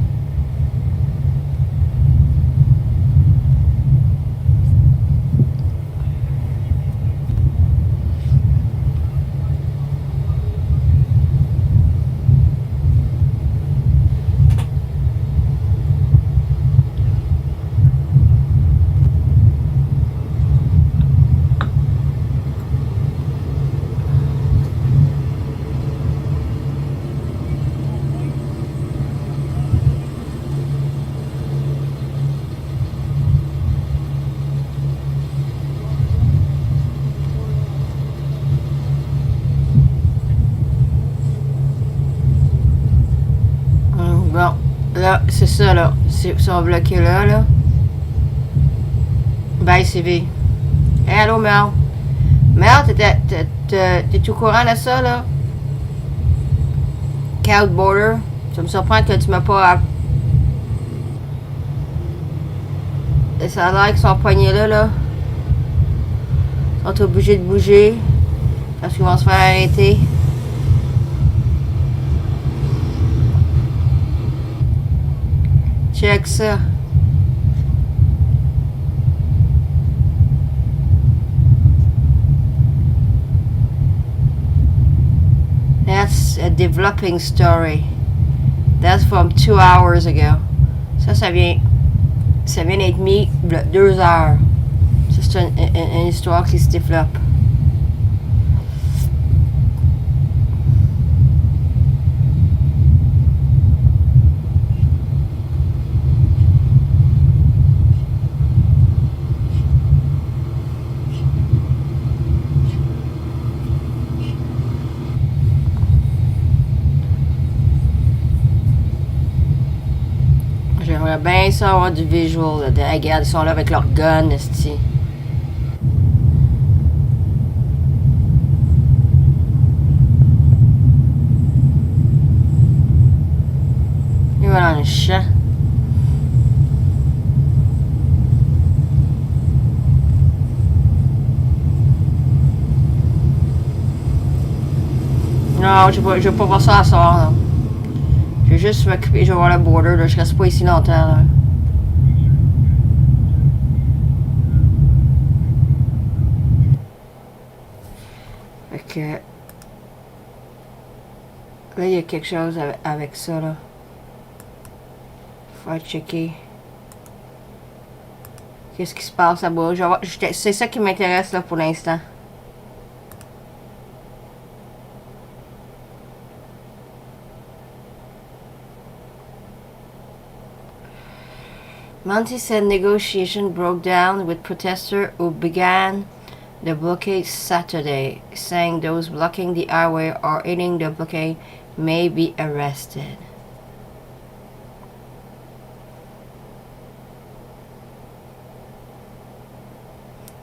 Bon, là, c'est ça, là. Ils sont bloqués là, là. Bye, CV. Hey, allô, Mel. Mel, t'es au courant de ça, là? Cow border. Ça me surprend que tu m'as pas... Et ça a l'air qu'ils sont poignés là, là. Ils sont obligés de bouger parce qu'ils vont se faire arrêter. Check ça. That's a developing story. That's from 2 hours ago. Ça vient d'être mis 2 heures. Ça, c'est une histoire qui se développe. J'aimerais bien ça avoir du visual. Là. Regarde, ils sont là avec leur gun, esti. Ils vont dans le champ. Non, je vais pas voir ça à soir. Non. Je vais juste m'occuper, je vais voir le border. Là. Je reste pas ici longtemps. Là. Fait que... Là, il y a quelque chose avec ça. Là. Faut checker. Qu'est-ce qui se passe là-bas? C'est ça qui m'intéresse là pour l'instant. Monty said negotiation broke down with protesters who began the blockade Saturday, saying those blocking the highway or aiding the blockade may be arrested.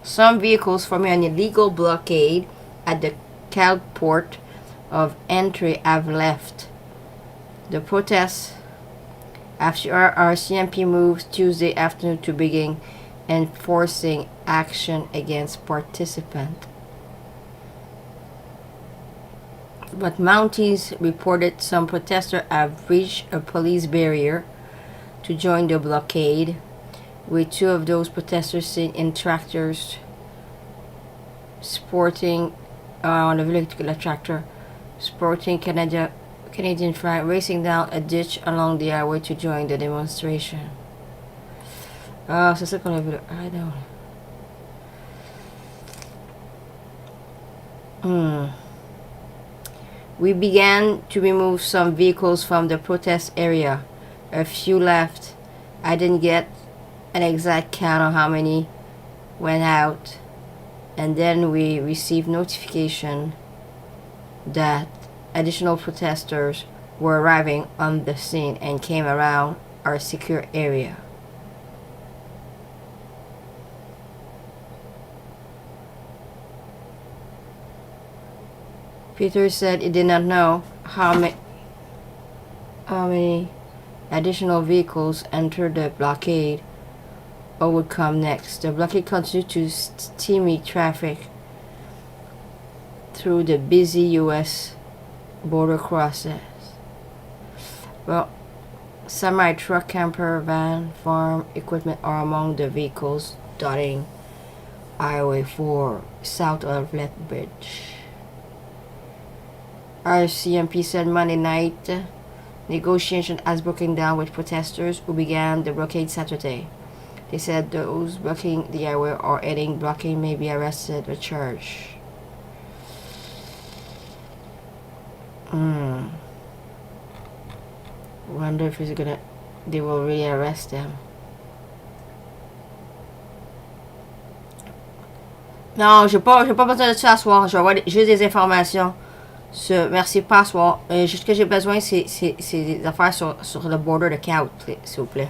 Some vehicles forming an illegal blockade at the Cal port of entry have left. The protests after our CMP moves Tuesday afternoon to begin enforcing action against participants. But Mounties reported some protesters have reached a police barrier to join the blockade, with 2 of those protesters seen in tractors sporting on the tractor sporting Canadian flag racing down a ditch along the highway to join the demonstration. Ah, c'est ça qu'on a vu là. I don't. We began to remove some vehicles from the protest area. A few left. I didn't get an exact count of how many went out. And then we received notification that additional protesters were arriving on the scene and came around our secure area. Peter said he did not know how many additional vehicles entered the blockade or would come next. The blockade continued to stymie traffic through the busy U.S. border crosses. Well, semi-truck, camper, van, farm equipment are among the vehicles dotting Highway 4 south of Lethbridge. RCMP said Monday night negotiation has broken down with protesters who began the blockade Saturday. They said those blocking the highway or aiding blocking may be arrested or charged. Wonder if they will really arrest them. Non, j'ai pas besoin de ça à soir. Je vais avoir juste des informations. Merci, pas à soir. Juste ce que j'ai besoin, c'est des affaires sur le border de Cal, s'il vous plaît.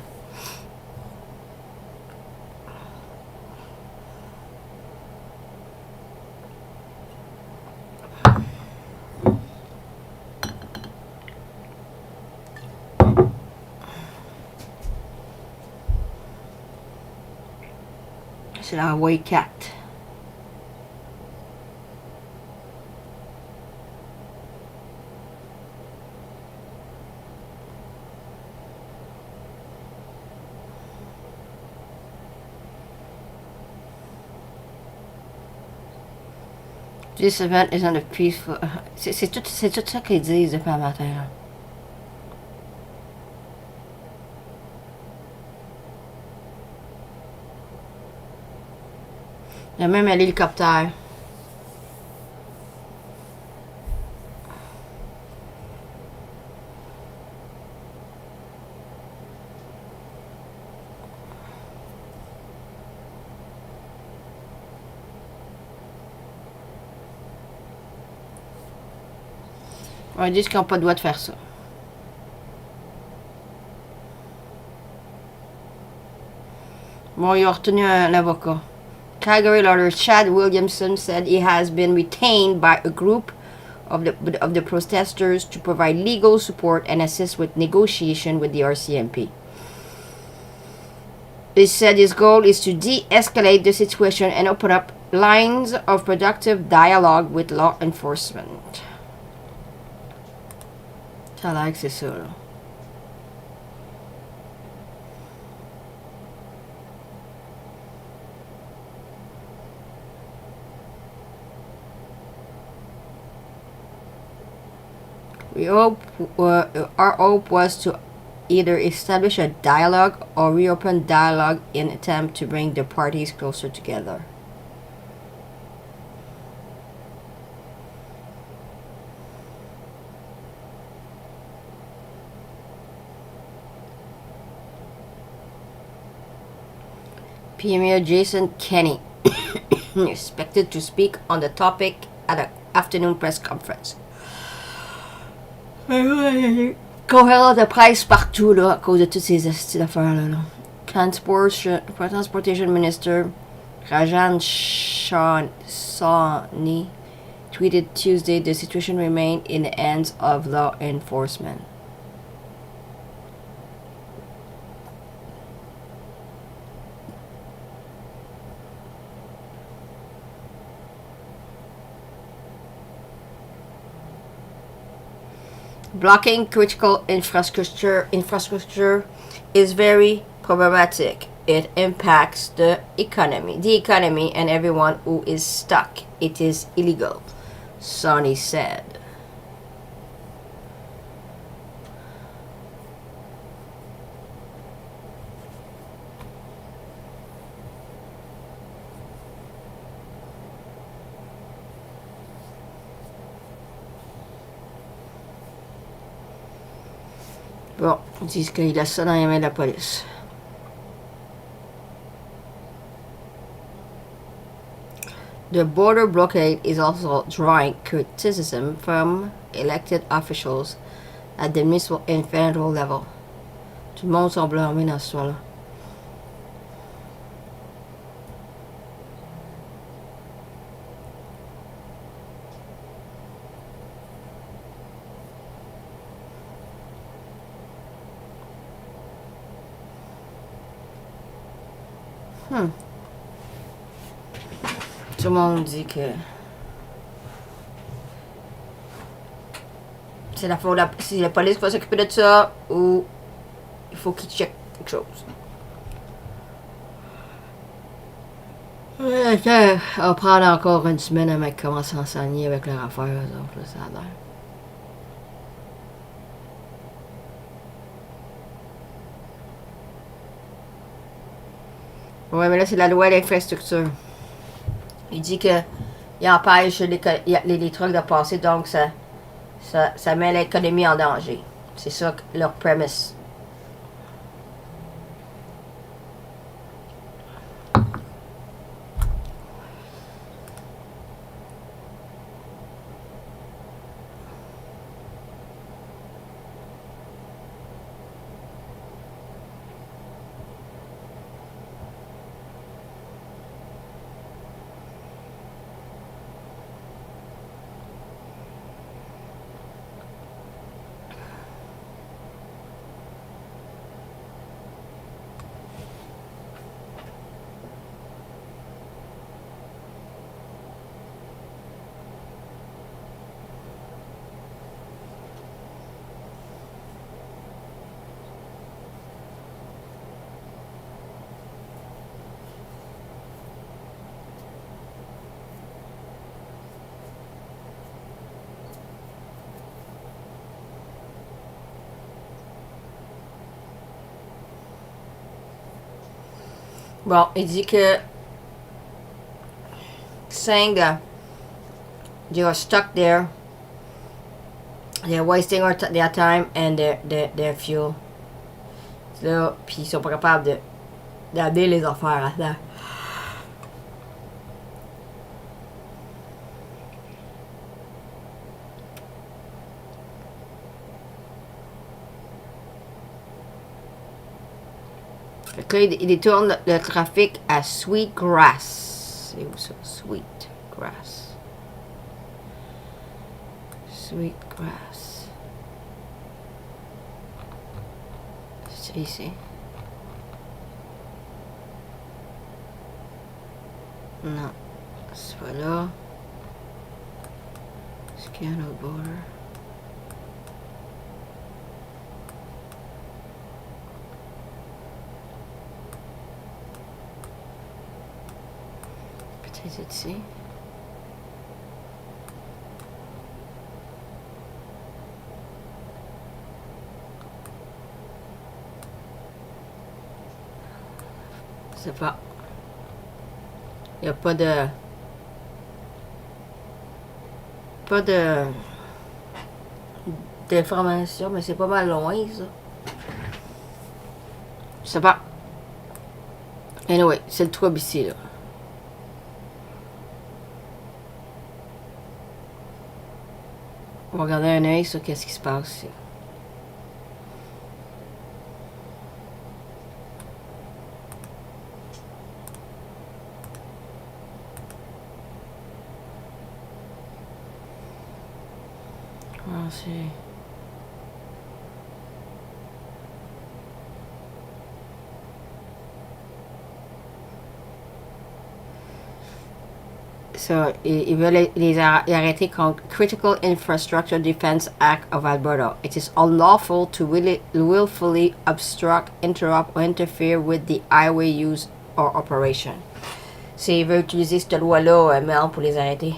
C'est l'envoyé 4. This event is on a peaceful. C'est tout ça qu'ils disent depuis un matin. Là. Il y a même un hélicoptère. Ils disent qu'ils n'ont pas le droit de faire ça. Bon, ils ont retenu un avocat. Calgary lawyer Chad Williamson said he has been retained by a group of the protesters to provide legal support and assist with negotiation with the RCMP. He said his goal is to de-escalate the situation and open up lines of productive dialogue with law enforcement. Ça a l'air que c'est ça, là. Our hope was to either establish a dialogue or reopen dialogue in an attempt to bring the parties closer together. Premier Jason Kenney expected to speak on the topic at an afternoon press conference. Conférence de presse partout là, à cause de toutes ces affaires-là. Là. Transportation Minister Rajan Sawhney tweeted Tuesday the situation remained in the hands of law enforcement. Blocking critical infrastructure is very problematic. It impacts the economy, and everyone who is stuck. It is illegal, Sonny said. Bon, ils disent qu'il a ça dans les mains de la police. The border blockade is also drawing criticism from elected officials at the municipal and federal level. Tout le monde semble blâmé dans ce soir-là. Tout le monde dit que c'est la faute, si la police va s'occuper de ça ou il faut qu'ils checkent quelque chose. On va prendre encore une semaine à commencer à s'enseigner avec leur affaire, donc là, ça a l'air. Ouais, mais là, c'est la loi d'infrastructure. Il dit que il empêche les trucks de passer, donc ça met l'économie en danger. C'est ça leur premise. Bon, il dit que saying that they are stuck there, they're wasting their time and their fuel. Là, puis ils sont pas capables d'amener les affaires là. Fait que là, il détourne le trafic à Sweetgrass. C'est où ça? Sweetgrass. Sweetgrass. C'est ici. Non. C'est pas là. Scan au border. Peut-être ici. Je sais pas. Il n'y a pas de d'informations, mais c'est pas mal loin ça. Je sais pas. Anyway, c'est le trouble ici là. On va regarder un œil sur qu'est-ce qui se passe ici. Ah, c'est... So, ils veulent les arrêter contre Critical Infrastructure Defense Act of Alberta. It is unlawful to willfully obstruct, interrupt or interfere with the highway use or operation. S'ils veulent utiliser cette loi-là, Mel, pour les arrêter.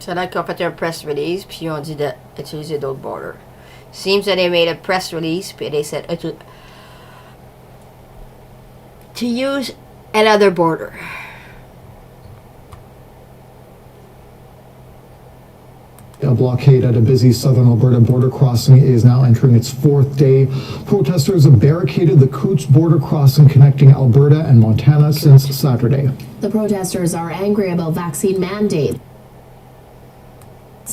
So like qu'ils ont fait un press release, puis ils ont dit d'utiliser d'autres borders. Seems that they made a press release, puis they said to use another border. A blockade at a busy southern Alberta border crossing is now entering its fourth day. Protesters have barricaded the Coots border crossing connecting Alberta and Montana since Saturday. The protesters are angry about vaccine mandates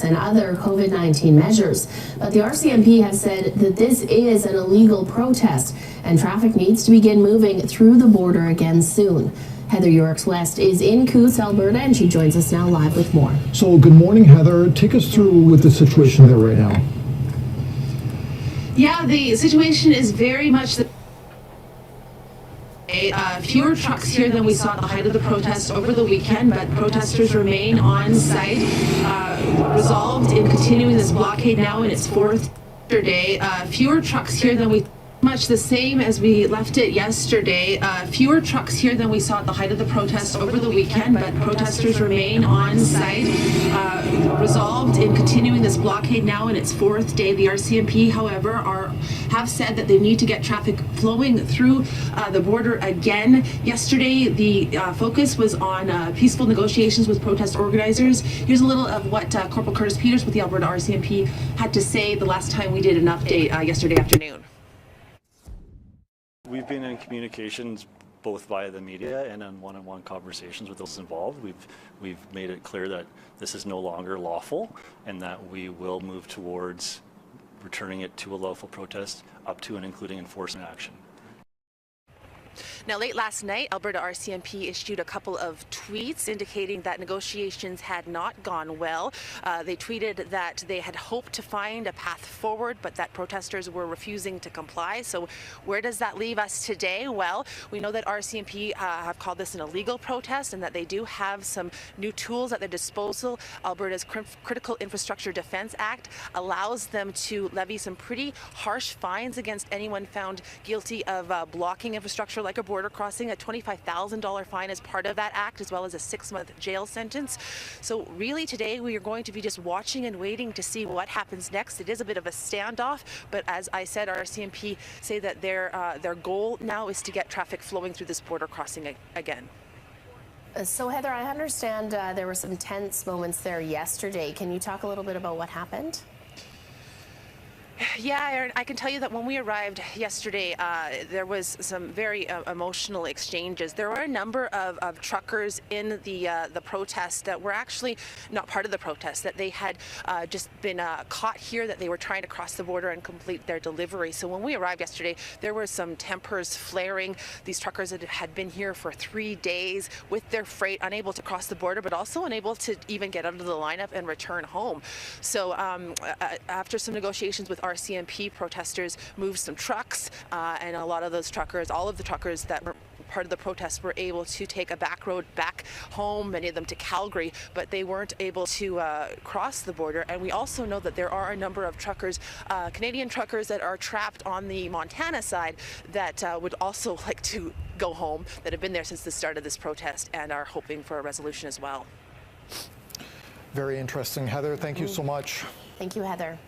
and other COVID-19 measures. But the RCMP has said that this is an illegal protest and traffic needs to begin moving through the border again soon. Heather Yorks West is in Coos, Alberta, and she joins us now live with more. So good morning, Heather. Take us through with the situation there right now. Yeah, the situation is very much the fewer trucks here than we saw at the height of the protest over the weekend, but protesters remain on site, resolved in continuing this blockade now in its fourth day. Fewer trucks here than we much the same as we left it yesterday. Fewer trucks here than we saw at the height of the protest over the weekend, but protesters remain on site, resolved in continuing this blockade now in its fourth day. The RCMP, however, have said that they need to get traffic flowing through the border again. Yesterday, the focus was on peaceful negotiations with protest organizers. Here's a little of what Corporal Curtis Peters with the Alberta RCMP had to say the last time we did an update yesterday afternoon. We've been in communications both via the media and in one-on-one conversations with those involved. We've made it clear that this is no longer lawful and that we will move towards returning it to a lawful protest up to and including enforcement action. Now, late last night, Alberta RCMP issued a couple of tweets indicating that negotiations had not gone well. They tweeted that they had hoped to find a path forward, but that protesters were refusing to comply. So where does that leave us today? Well, we know that RCMP have called this an illegal protest and that they do have some new tools at their disposal. Alberta's Critical Infrastructure Defence Act allows them to levy some pretty harsh fines against anyone found guilty of blocking infrastructure like a border crossing. A $25,000 fine is part of that act, as well as a 6-month jail sentence. So really today we are going to be just watching and waiting to see what happens next. It is a bit of a standoff, but as I said, RCMP say that their goal now is to get traffic flowing through this border crossing again. So Heather, I understand there were some tense moments there yesterday. Can you talk a little bit about what happened? Yeah, Aaron, I can tell you that when we arrived yesterday, there was some very emotional exchanges. There were a number of truckers in the protest that were actually not part of the protest, that they had just been caught here, that they were trying to cross the border and complete their delivery. So when we arrived yesterday, there were some tempers flaring. These truckers had been here for 3 days with their freight, unable to cross the border, but also unable to even get out of the lineup and return home. So after some negotiations with RCMP, protesters moved some trucks, and a lot of those truckers, all of the truckers that were part of the protest, were able to take a back road back home, many of them to Calgary, but they weren't able to cross the border. And we also know that there are a number of truckers, Canadian truckers, that are trapped on the Montana side that would also like to go home, that have been there since the start of this protest and are hoping for a resolution as well. Very interesting, Heather. Thank you so much. Thank you, Heather.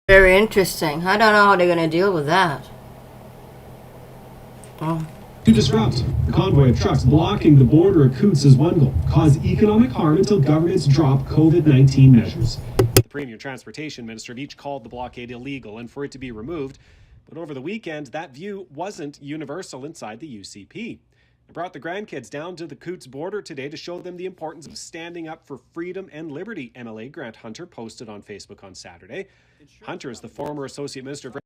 Very interesting. I don't know how they're going to deal with that. Oh. To disrupt, the convoy of trucks blocking the border at Coutts is one goal: cause economic harm until governments drop COVID-19 measures. The Premier and Transportation Minister have each called the blockade illegal and for it to be removed. But over the weekend, that view wasn't universal inside the UCP. It brought the grandkids down to the Coutts border today to show them the importance of standing up for freedom and liberty, MLA Grant Hunter posted on Facebook on Saturday. Hunter is the former Associate Minister of...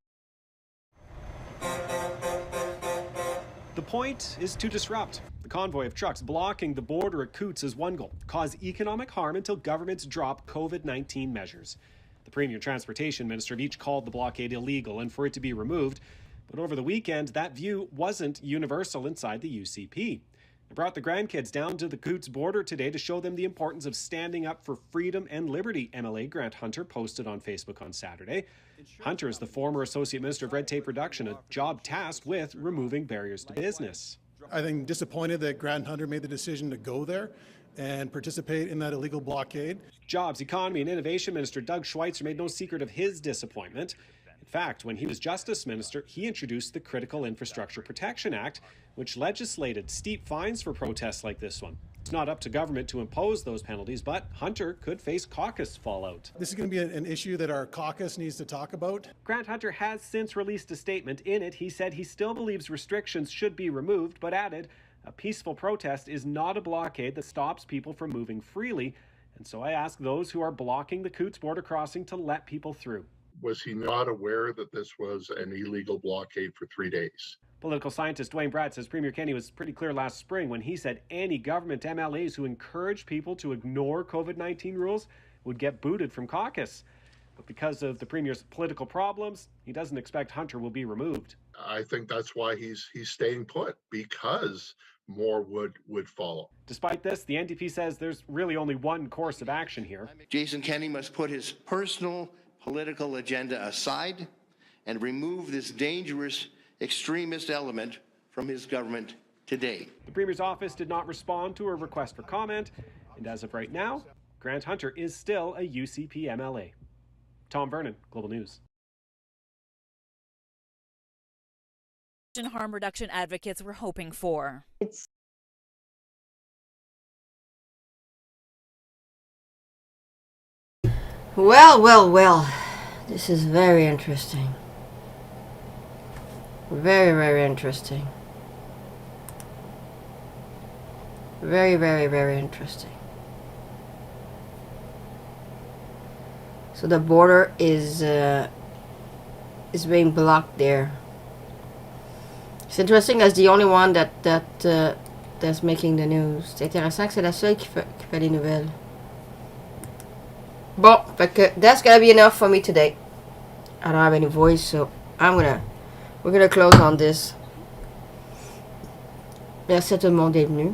The point is to disrupt. The convoy of trucks blocking the border at Coutts is one goal: cause economic harm until governments drop COVID-19 measures. The Premier and Transportation Minister have each called the blockade illegal and for it to be removed. But over the weekend, that view wasn't universal inside the UCP. It brought the grandkids down to the Coutts border today to show them the importance of standing up for freedom and liberty, MLA Grant Hunter posted on Facebook on Saturday. Hunter is the former Associate Minister of Red Tape Reduction, a job tasked with removing barriers to business. I think disappointed that Grant Hunter made the decision to go there and participate in that illegal blockade. Jobs, Economy and Innovation Minister Doug Schweitzer made no secret of his disappointment. In fact, when he was Justice Minister, he introduced the Critical Infrastructure Protection Act, which legislated steep fines for protests like this one. It's not up to government to impose those penalties, but Hunter could face caucus fallout. This is going to be an issue that our caucus needs to talk about. Grant Hunter has since released a statement. In it, he said he still believes restrictions should be removed, but added, a peaceful protest is not a blockade that stops people from moving freely. And so I ask those who are blocking the Coutts border crossing to let people through. Was he not aware that this was an illegal blockade for 3 days? Political scientist Dwayne Bratt says Premier Kenney was pretty clear last spring when he said any government MLAs who encouraged people to ignore COVID-19 rules would get booted from caucus. But because of the Premier's political problems, he doesn't expect Hunter will be removed. I think that's why he's staying put, because more would follow. Despite this, the NDP says there's really only one course of action here. Jason Kenney must put his personal political agenda aside and remove this dangerous extremist element from his government today. The Premier's office did not respond to a request for comment, and as of right now, Grant Hunter is still a UCP MLA. Tom Vernon, Global News. Harm reduction advocates were hoping for. Well, this is very interesting. Very, very interesting. Very, very, very interesting. So the border is being blocked there. It's interesting that's the only one that's making the news. C'est intéressant que c'est la seule qui fait les nouvelles. Bon, fait que that's gonna be enough for me today. I don't have any voice, so we're gonna close on this. Merci à tout le monde d'être venu.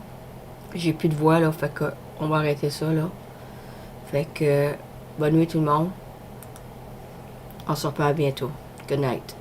J'ai plus de voix là, fait que on va arrêter ça là. Fait que bonne nuit tout le monde. On se reparle bientôt. Good night.